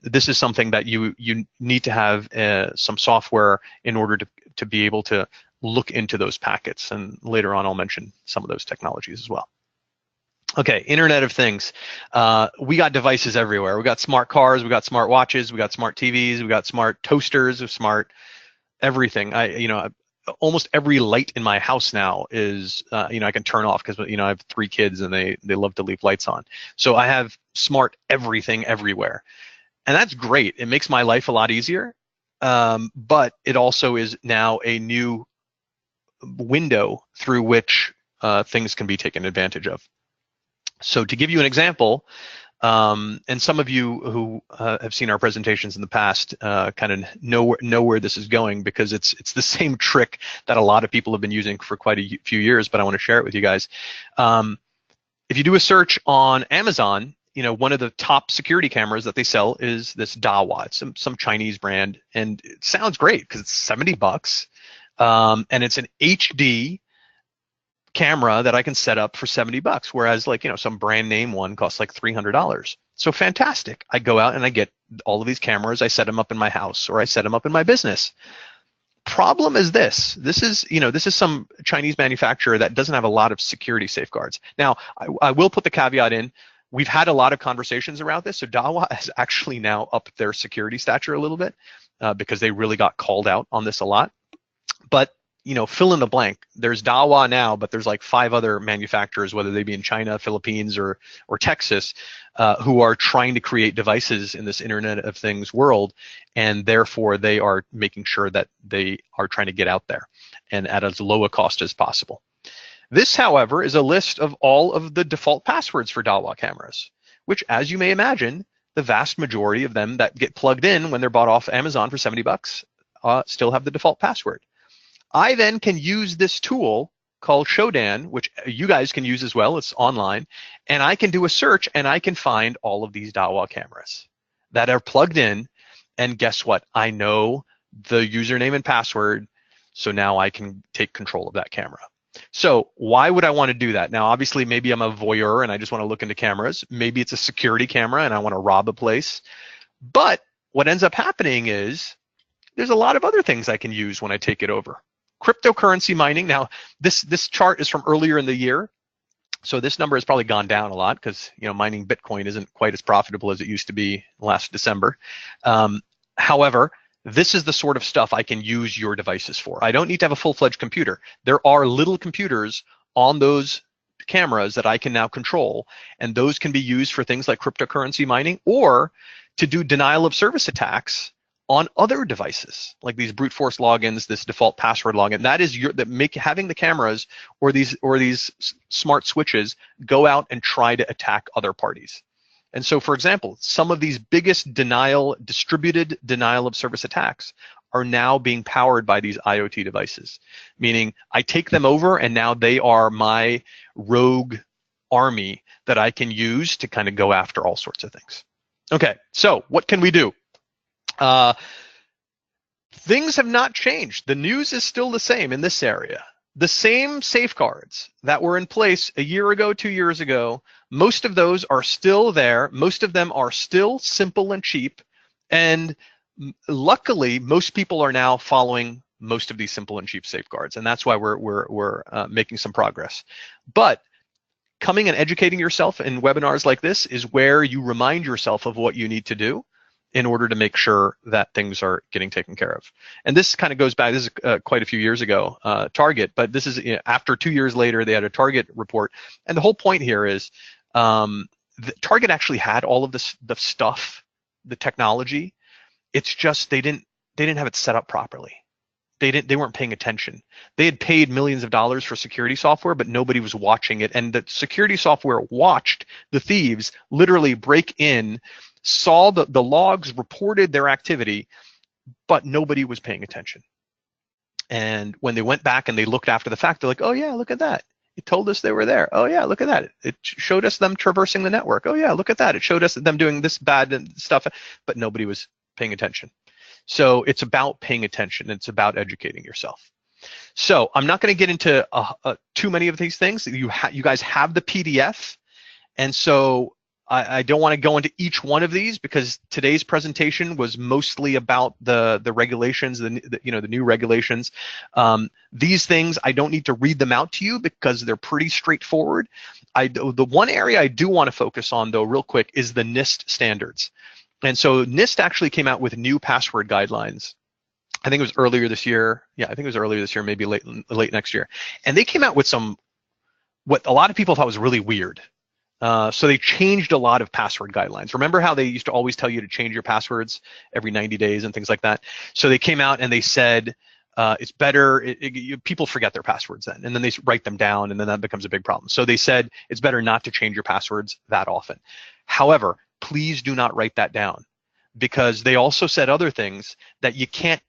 This is something that you need to have some software in order to be able to look into those packets, and later on I'll mention some of those technologies as well. Okay, Internet of Things. We got devices everywhere. We got smart cars, we got smart watches, we got smart TVs, we got smart toasters, smart everything. Almost every light in my house now is, I can turn off because, I have 3 kids and they love to leave lights on. So I have smart everything everywhere. And that's great. It makes my life a lot easier. But it also is now a new window through which things can be taken advantage of. So to give you an example, and some of you who have seen our presentations in the past kind of know where this is going, because it's the same trick that a lot of people have been using for quite a few years, but I want to share it with you guys. If you do a search on Amazon, one of the top security cameras that they sell is this Dahua. It's some Chinese brand, and it sounds great because it's $70, and it's an HD camera that I can set up for $70, whereas some brand name one costs like $300. So fantastic. I go out and I get all of these cameras, I set them up in my house or I set them up in my business. Problem is this is some Chinese manufacturer that doesn't have a lot of security safeguards. Now, I will put the caveat in. We've had a lot of conversations around this. So Dahua has actually now upped their security stature a little bit because they really got called out on this a lot. But fill in the blank. There's Dahua now, but there's like 5 other manufacturers, whether they be in China, Philippines, or Texas, who are trying to create devices in this Internet of Things world, and therefore they are making sure that they are trying to get out there and at as low a cost as possible. This, however, is a list of all of the default passwords for Dahua cameras, which, as you may imagine, the vast majority of them that get plugged in when they're bought off Amazon for $70 still have the default password. I then can use this tool called Shodan, which you guys can use as well. It's online. And I can do a search and I can find all of these Dahua cameras that are plugged in. And guess what? I know the username and password. So now I can take control of that camera. So why would I want to do that? Now, obviously, maybe I'm a voyeur and I just want to look into cameras. Maybe it's a security camera and I want to rob a place. But what ends up happening is there's a lot of other things I can use when I take it over. Cryptocurrency mining. Now, this chart is from earlier in the year, so this number has probably gone down a lot because mining Bitcoin isn't quite as profitable as it used to be last December. However, this is the sort of stuff I can use your devices for. I don't need to have a full-fledged computer. There are little computers on those cameras that I can now control, and those can be used for things like cryptocurrency mining or to do denial of service attacks on other devices, like these brute force logins, this default password login. That is having the cameras or these smart switches go out and try to attack other parties. And so, for example, some of these biggest distributed denial of service attacks are now being powered by these IoT devices, meaning I take them over and now they are my rogue army that I can use to kind of go after all sorts of things. Okay, so what can we do? Things have not changed. The news is still the same in this area. The same safeguards that were in place a year ago, 2 years ago, most of those are still there. Most of them are still simple and cheap. And luckily, most people are now following most of these simple and cheap safeguards. And that's why we're making some progress. But coming and educating yourself in webinars like this is where you remind yourself of what you need to do in order to make sure that things are getting taken care of. And this kind of goes back, this is quite a few years ago, Target, but this is after 2 years later, they had a Target report. And the whole point here is Target actually had all of this, the stuff, the technology. It's just they didn't have it set up properly. They weren't paying attention. They had paid millions of dollars for security software, but nobody was watching it. And the security software watched the thieves literally break in, saw the logs, reported their activity, but nobody was paying attention. And when they went back and they looked after the fact, they're like, oh yeah, look at that. It told us they were there. Oh yeah, look at that. It showed us them traversing the network. Oh yeah, look at that. It showed us them doing this bad stuff, but nobody was paying attention. So it's about paying attention. It's about educating yourself. So I'm not going to get into too many of these things. You guys have the PDF. And so I don't want to go into each one of these because today's presentation was mostly about the regulations, the new regulations. These things, I don't need to read them out to you because they're pretty straightforward. The one area I do want to focus on, though, real quick, is the NIST standards. And so NIST actually came out with new password guidelines. I think it was earlier this year. Yeah, I think it was earlier this year, maybe late next year. And they came out with what a lot of people thought was really weird. So they changed a lot of password guidelines. Remember how they used to always tell you to change your passwords every 90 days and things like that? So they came out and they said it's better, people forget their passwords then, and then they write them down, and then that becomes a big problem. So they said it's better not to change your passwords that often. However, please do not write that down, because they also said other things that you can't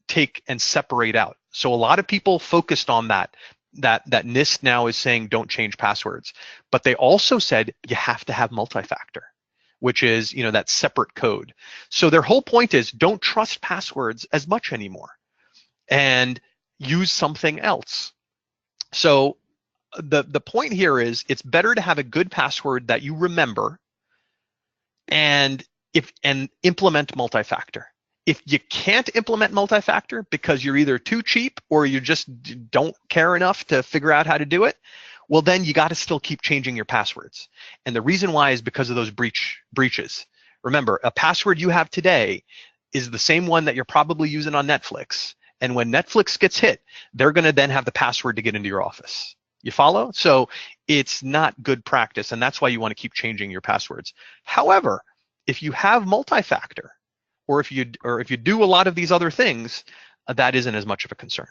take and separate out. So a lot of people focused on that NIST now is saying don't change passwords, but they also said you have to have multi-factor, which is that separate code. So their whole point is don't trust passwords as much anymore and use something else. So the point here is it's better to have a good password that you remember and implement multi-factor. If you can't implement multi-factor because you're either too cheap or you just don't care enough to figure out how to do it, well, then you got to still keep changing your passwords. And the reason why is because of those breaches. Remember, a password you have today is the same one that you're probably using on Netflix. And when Netflix gets hit, they're going to then have the password to get into your office. You follow? So it's not good practice, and that's why you want to keep changing your passwords. However, if you have multi-factor, or if you do a lot of these other things, that isn't as much of a concern.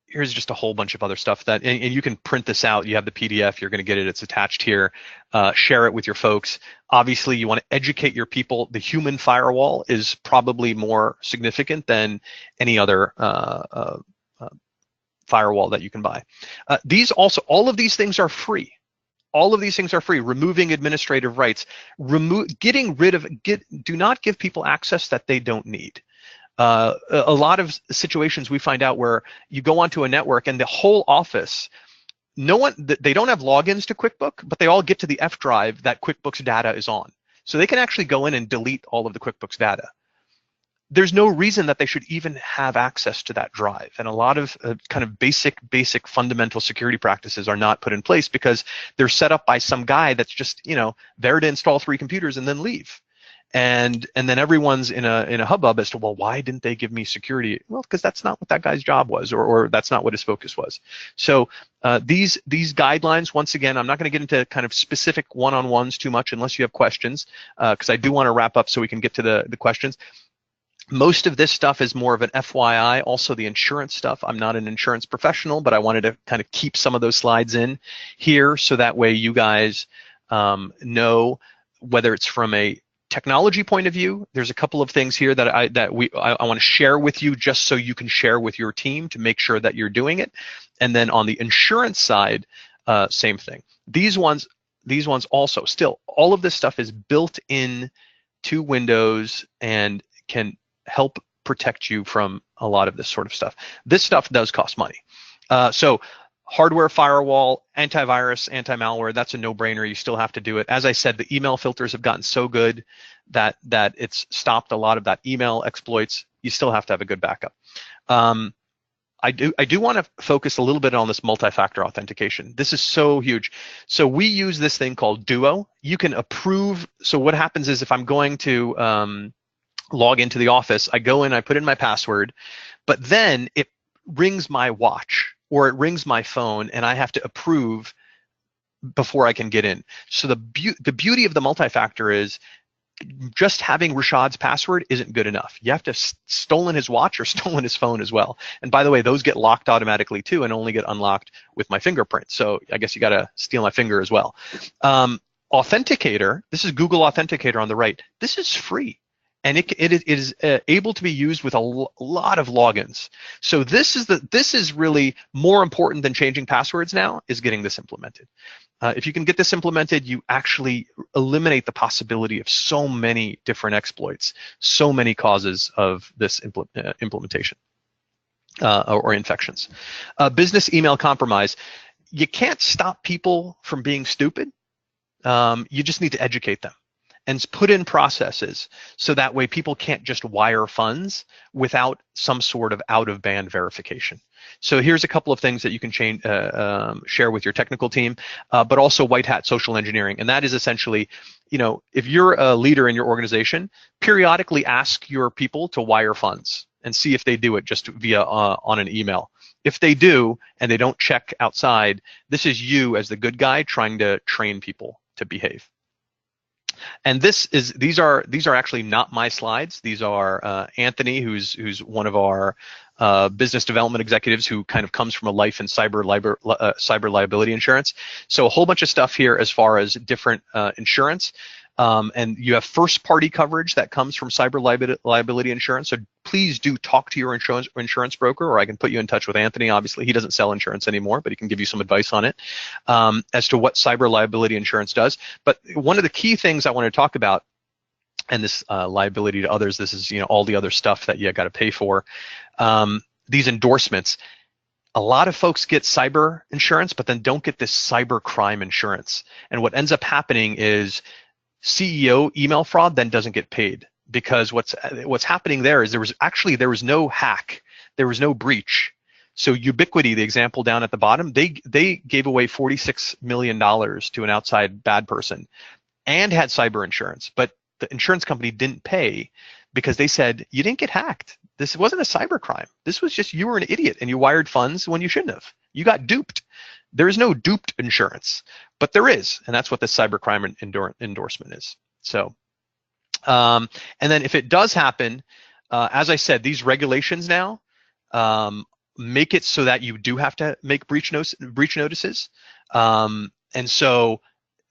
Here's just a whole bunch of other stuff and you can print this out. You have the PDF, you're going to get it, it's attached here. Share it with your folks. Obviously, you want to educate your people. The human firewall is probably more significant than any other firewall that you can buy. All of these things are free. All of these things are free. Removing administrative rights, do not give people access that they don't need. A lot of situations we find out where you go onto a network and the whole office, they don't have logins to QuickBooks, but they all get to the F drive that QuickBooks data is on. So they can actually go in and delete all of the QuickBooks data. There's no reason that they should even have access to that drive. And a lot of kind of basic fundamental security practices are not put in place because they're set up by some guy that's just, there to install 3 computers and then leave. And then everyone's in a hubbub as to, well, why didn't they give me security? Well, because that's not what that guy's job was, or that's not what his focus was. So these guidelines, once again, I'm not going to get into kind of specific one-on-ones too much unless you have questions, because I do want to wrap up so we can get to the questions. Most of this stuff is more of an FYI. Also, the insurance stuff. I'm not an insurance professional, but I wanted to kind of keep some of those slides in here so that way you guys know whether it's from a technology point of view. There's a couple of things here that I want to share with you just so you can share with your team to make sure that you're doing it. And then on the insurance side, same thing. These ones also still, all of this stuff is built in to Windows and can help protect you from a lot of this sort of stuff. This stuff does cost money. So hardware firewall, antivirus, anti-malware, that's a no-brainer. You still have to do it. As I said, the email filters have gotten so good that it's stopped a lot of that email exploits. You still have to have a good backup. I do want to focus a little bit on this multi-factor authentication. This is so huge. So we use this thing called Duo. You can approve. So what happens is if I'm going to log into the office, I go in, I put in my password, but then it rings my watch or it rings my phone and I have to approve before I can get in. So the beauty of the multi-factor is just having Rashaad's password isn't good enough. You have to have stolen his watch or stolen his phone as well. And by the way, those get locked automatically too and only get unlocked with my fingerprint. So I guess you got to steal my finger as well. Authenticator, this is Google Authenticator on the right. This is free. And it is able to be used with a lot of logins. So this is really more important than changing passwords now, is getting this implemented. If you can get this implemented, you actually eliminate the possibility of so many different exploits, so many causes of this implementation or infections. Business email compromise. you can't stop people from being stupid. You just need to educate them and put in processes so that way people can't just wire funds without some sort of out-of-band verification. So here's a couple of things that you can share with your technical team, but also white hat social engineering. And that is essentially, if you're a leader in your organization, periodically ask your people to wire funds and see if they do it just via on an email. If they do and they don't check outside, this is you as the good guy trying to train people to behave. And these are actually not my slides. These are Anthony, who's one of our business development executives who kind of comes from a life in cyber liability insurance. So a whole bunch of stuff here as far as different insurance. And you have first party coverage that comes from cyber liability insurance. So please do talk to your insurance broker, or I can put you in touch with Anthony. Obviously, he doesn't sell insurance anymore, but he can give you some advice on it as to what cyber liability insurance does. But one of the key things I want to talk about, and this liability to others, this is all the other stuff that you got to pay for. These endorsements. A lot of folks get cyber insurance, but then don't get this cybercrime insurance. And what ends up happening is CEO email fraud then doesn't get paid, because what's happening there is there was no hack, there was no breach. So Ubiquity, the example down at the bottom, they gave away $46 million to an outside bad person and had cyber insurance, but the insurance company didn't pay because they said, you didn't get hacked. This wasn't a cyber crime. This was just, you were an idiot and you wired funds when you shouldn't have. You got duped. There is no duped insurance, but there is, and that's what the cybercrime endorsement is. So, and then if it does happen, as I said, these regulations now make it so that you do have to make breach notices. And so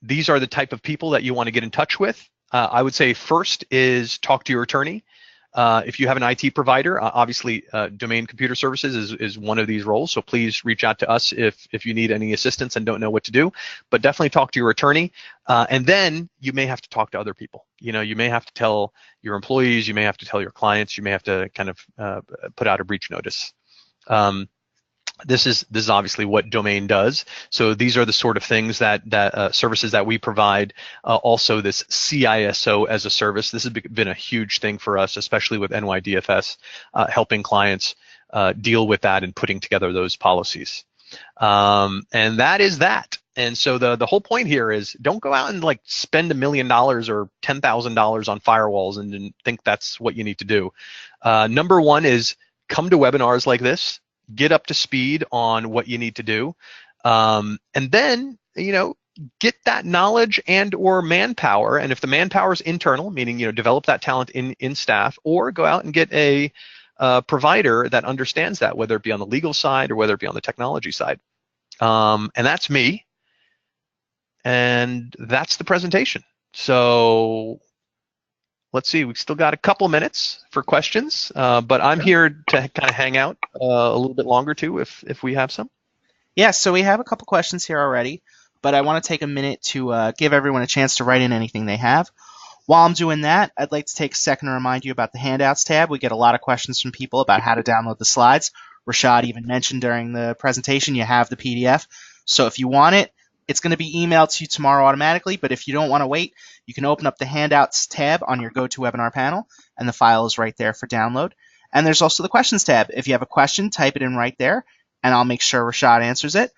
these are the type of people that you want to get in touch with. I would say first is talk to your attorney. If you have an IT provider, obviously Domain Computer Services is one of these roles, so please reach out to us if you need any assistance and don't know what to do, but definitely talk to your attorney. And then you may have to talk to other people. You may have to tell your employees, you may have to tell your clients, you may have to kind of put out a breach notice. This is obviously what Domain does. So these are the sort of things that services that we provide. Also, this CISO as a service. This has been a huge thing for us, especially with NYDFS, helping clients deal with that and putting together those policies. And that is that. And so the whole point here is don't go out and like spend $1 million or $10,000 on firewalls and think that's what you need to do. Number one is come to webinars like this. Get up to speed on what you need to do, and then get that knowledge and or manpower. And if the manpower is internal, meaning develop that talent in staff, or go out and get a provider that understands that, whether it be on the legal side or whether it be on the technology side. And that's me, and that's the presentation. So let's see, we've still got a couple minutes for questions, but I'm here to kind of hang out a little bit longer too, if we have some. Yeah, so we have a couple questions here already, but I want to take a minute to give everyone a chance to write in anything they have. While I'm doing that, I'd like to take a second to remind you about the handouts tab. We get a lot of questions from people about how to download the slides. Rashaad even mentioned during the presentation you have the PDF, so if you want it, it's going to be emailed to you tomorrow automatically, but if you don't want to wait, you can open up the Handouts tab on your GoToWebinar panel, and the file is right there for download. And there's also the Questions tab. If you have a question, type it in right there, and I'll make sure Rashaad answers it.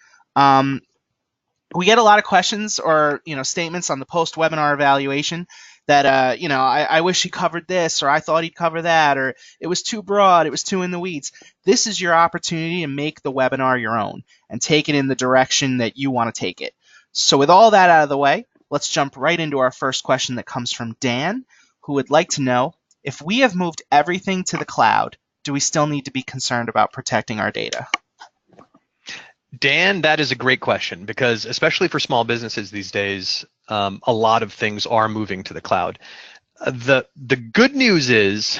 We get a lot of questions or statements on the post-webinar evaluation that I wish he covered this, or I thought he'd cover that, or it was too broad, it was too in the weeds. This is your opportunity to make the webinar your own and take it in the direction that you want to take it. So with all that out of the way, let's jump right into our first question that comes from Dan, who would like to know, if we have moved everything to the cloud, do we still need to be concerned about protecting our data? Dan, that is a great question, because especially for small businesses these days, a lot of things are moving to the cloud. The good news is,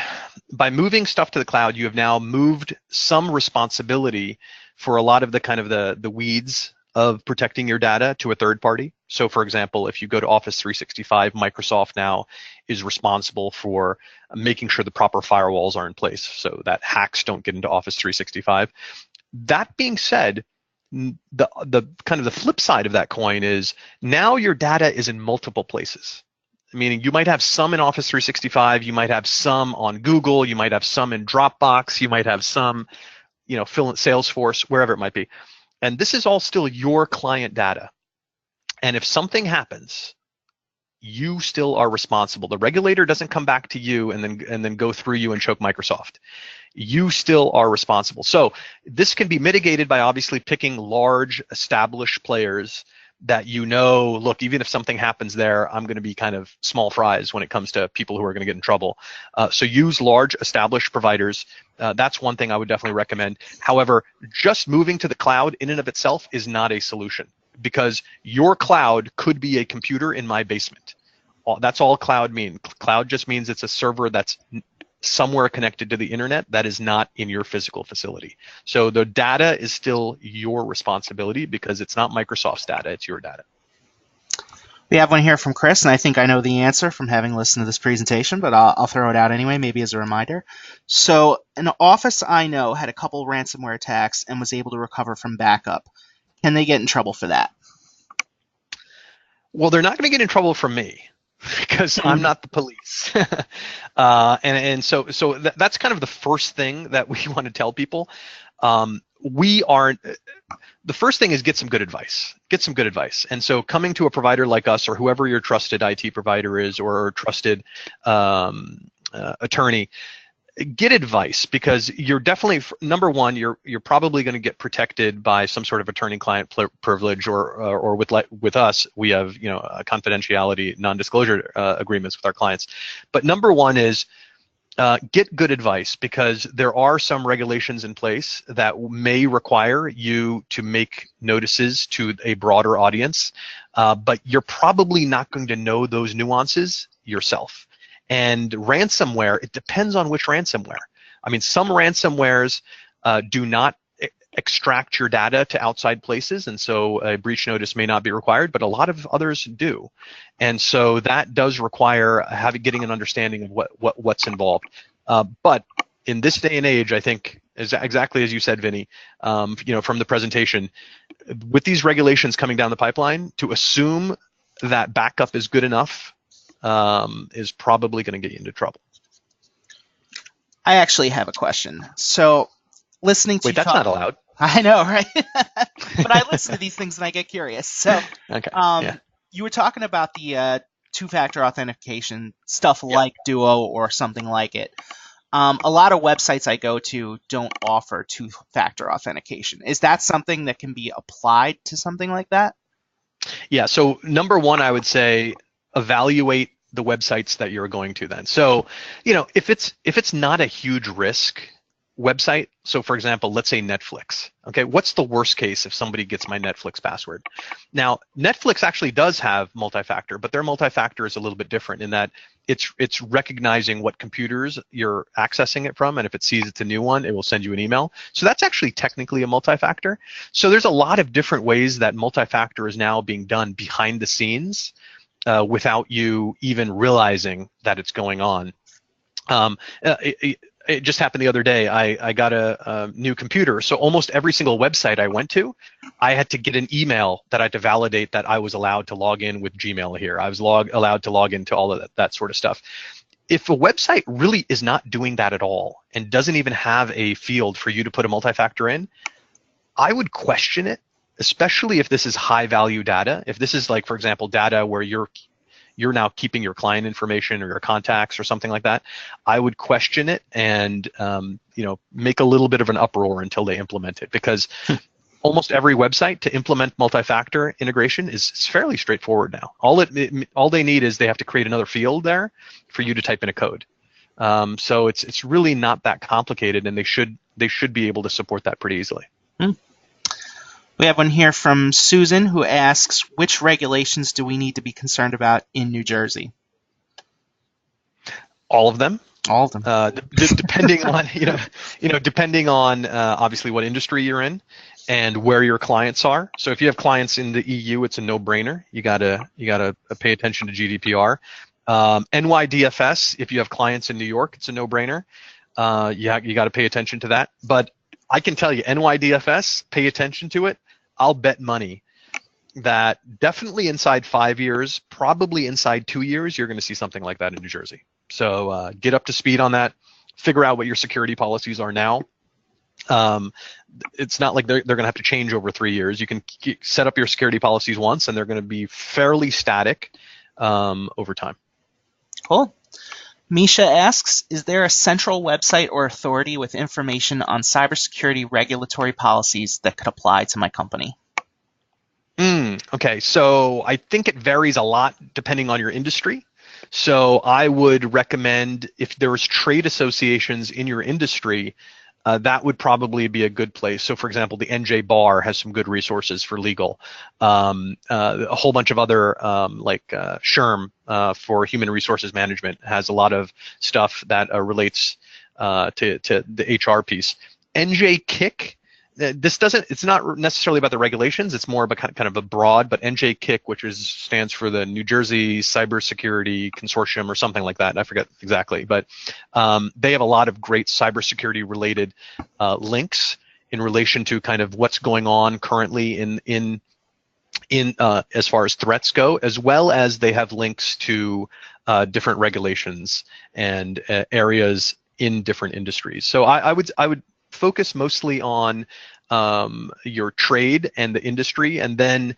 by moving stuff to the cloud, you have now moved some responsibility for a lot of the kind of the weeds of protecting your data to a third party. So for example, if you go to Office 365, Microsoft now is responsible for making sure the proper firewalls are in place so that hacks don't get into Office 365. That being said, The kind of the flip side of that coin is now your data is in multiple places. Meaning you might have some in Office 365, you might have some on Google, you might have some in Dropbox, you might have some, fill in Salesforce, wherever it might be. And this is all still your client data. And if something happens, you still are responsible. The regulator doesn't come back to you and then go through you and choke Microsoft. You still are responsible. So this can be mitigated by obviously picking large established players that look, even if something happens there, I'm going to be kind of small fries when it comes to people who are going to get in trouble. So use large established providers. That's one thing I would definitely recommend. However, just moving to the cloud in and of itself is not a solution, because your cloud could be a computer in my basement. That's all cloud means. Cloud just means it's a server that's somewhere connected to the internet that is not in your physical facility. So the data is still your responsibility because it's not Microsoft's data, it's your data. We have one here from Chris, and I think I know the answer from having listened to this presentation, but I'll throw it out anyway, maybe as a reminder. So an office I know had a couple ransomware attacks and was able to recover from backup. Can they get in trouble for that? Well, they're not going to get in trouble from me, because I'm not the police. So that's kind of the first thing that we want to tell people. The first thing is get some good advice. And so coming to a provider like us, or whoever your trusted IT provider is, or trusted attorney, get advice, because you're definitely, number one, you're probably going to get protected by some sort of attorney-client privilege, or with us, we have a confidentiality, non-disclosure agreements with our clients. But number one is get good advice, because there are some regulations in place that may require you to make notices to a broader audience, but you're probably not going to know those nuances yourself. And ransomware, it depends on which ransomware. I mean, some ransomwares do not extract your data to outside places, and so a breach notice may not be required, but a lot of others do. And so that does require getting an understanding of what's involved. But in this day and age, I think, exactly as you said, Vinny, from the presentation, with these regulations coming down the pipeline, to assume that backup is good enough is probably going to get you into trouble. I actually have a question. So, listening to Wait, that's not allowed. I know, right? But I listen to these things and I get curious. So, okay. You were talking about the two-factor authentication stuff like Duo or something like it. A lot of websites I go to don't offer two-factor authentication. Is that something that can be applied to something like that? Yeah. So number one, I would say evaluate the websites that you're going to then. So, if it's not a huge risk website, so for example, let's say Netflix, okay, what's the worst case if somebody gets my Netflix password? Now, Netflix actually does have multi-factor, but their multi-factor is a little bit different in that it's recognizing what computers you're accessing it from, and if it sees it's a new one, it will send you an email. So that's actually technically a multi-factor. So there's a lot of different ways that multi-factor is now being done behind the scenes, without you even realizing that it's going on. It just happened the other day. I got a new computer, so almost every single website I went to, I had to get an email that I had to validate that I was allowed to log in with Gmail here. I was allowed to log into all of that sort of stuff. If a website really is not doing that at all and doesn't even have a field for you to put a multi-factor in, I would question it, especially if this is high-value data. If this is, like, for example, data where you're now keeping your client information or your contacts or something like that, I would question it and make a little bit of an uproar until they implement it, because almost every website to implement multi-factor integration is fairly straightforward now. All they need is they have to create another field there for you to type in a code. So it's really not that complicated, and they should be able to support that pretty easily. We have one here from Susan, who asks, which regulations do we need to be concerned about in New Jersey? All of them. All of them. Depending on depending on obviously what industry you're in and where your clients are. So if you have clients in the EU, it's a no-brainer. You gotta pay attention to GDPR. NYDFS, if you have clients in New York, it's a no-brainer. You got to pay attention to that. But I can tell you, NYDFS, pay attention to it. I'll bet money that definitely inside 5 years, probably inside 2 years, you're going to see something like that in New Jersey. So get up to speed on that. Figure out what your security policies are now. It's not like they're going to have to change over 3 years. You can set up your security policies once, and they're going to be fairly static over time. Cool. Misha asks, is there a central website or authority with information on cybersecurity regulatory policies that could apply to my company? Okay, so I think it varies a lot depending on your industry. So I would recommend, if there's trade associations in your industry, that would probably be a good place. So, for example, the NJ Bar has some good resources for legal. A whole bunch of other, like SHRM for human resources management, has a lot of stuff that relates to the HR piece. NJ Kick, it's not necessarily about the regulations. It's more about kind of a broad, but NJ Kick, which stands for the New Jersey Cybersecurity Consortium or something like that. I forget exactly, but they have a lot of great cybersecurity related links in relation to kind of what's going on currently in as far as threats go, as well as they have links to different regulations and areas in different industries. So I would focus mostly on your trade and the industry, and then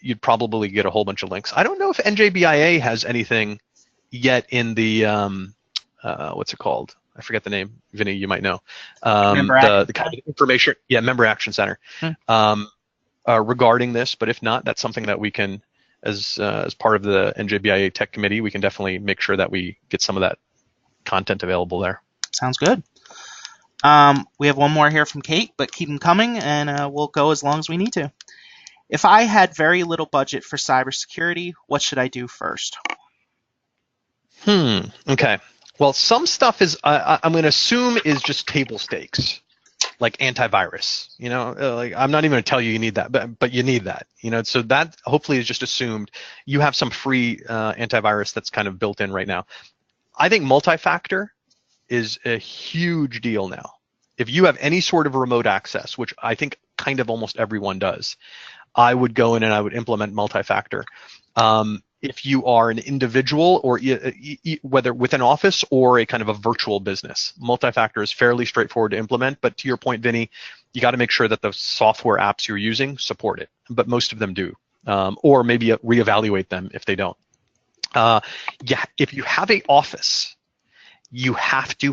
you'd probably get a whole bunch of links. I don't know if NJBIA has anything yet in the what's it called? I forget the name. Vinny, you might know. The kind of information, Member Action Center, regarding this. But if not, that's something that we can, as part of the NJBIA Tech Committee, we can definitely make sure that we get some of that content available there. Sounds good. We have one more here from Kate, but keep them coming, and we'll go as long as we need to. If I had very little budget for cybersecurity, what should I do first? Okay. Well, some stuff is, I'm going to assume, is just table stakes, like antivirus. Like, I'm not even going to tell you need that, but you need that. So that hopefully is just assumed. You have some free antivirus that's kind of built in right now. I think multi-factor is a huge deal now. If you have any sort of remote access, which I think kind of almost everyone does, I would go in and I would implement multi-factor. If you are an individual, or whether with an office or a kind of a virtual business, multi-factor is fairly straightforward to implement. But to your point, Vinny, you got to make sure that the software apps you're using support it. But most of them do, or maybe reevaluate them if they don't. If you have an office, you have to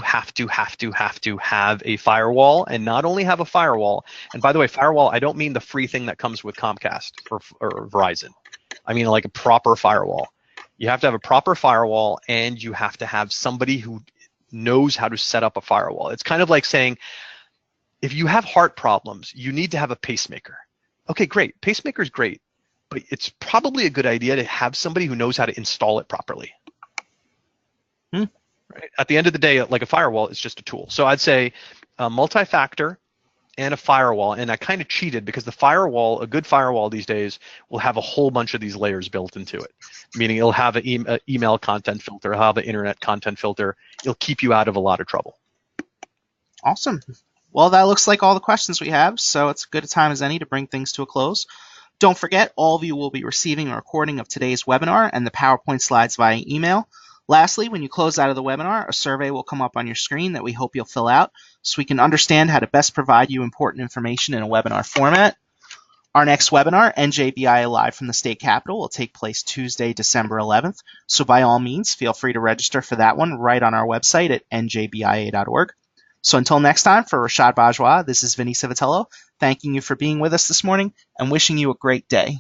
have a firewall, and not only have a firewall. And by the way, firewall, I don't mean the free thing that comes with Comcast or Verizon. I mean like a proper firewall. You have to have a proper firewall, and you have to have somebody who knows how to set up a firewall. It's kind of like saying, if you have heart problems, you need to have a pacemaker. Okay, great. Pacemaker is great, but it's probably a good idea to have somebody who knows how to install it properly. Right? At the end of the day, like a firewall, it's just a tool. So I'd say multi-factor and a firewall. And I kind of cheated, because the firewall, a good firewall these days, will have a whole bunch of these layers built into it. Meaning it'll have an email content filter, it'll have an internet content filter. It'll keep you out of a lot of trouble. Awesome. Well, that looks like all the questions we have, so it's as good a time as any to bring things to a close. Don't forget, all of you will be receiving a recording of today's webinar and the PowerPoint slides via email. Lastly, when you close out of the webinar, a survey will come up on your screen that we hope you'll fill out so we can understand how to best provide you important information in a webinar format. Our next webinar, NJBIA Live from the State Capitol, will take place Tuesday, December 11th. So by all means, feel free to register for that one right on our website at njbia.org. So until next time, for Rashaad Bajwa, this is Vinny Civitello, thanking you for being with us this morning and wishing you a great day.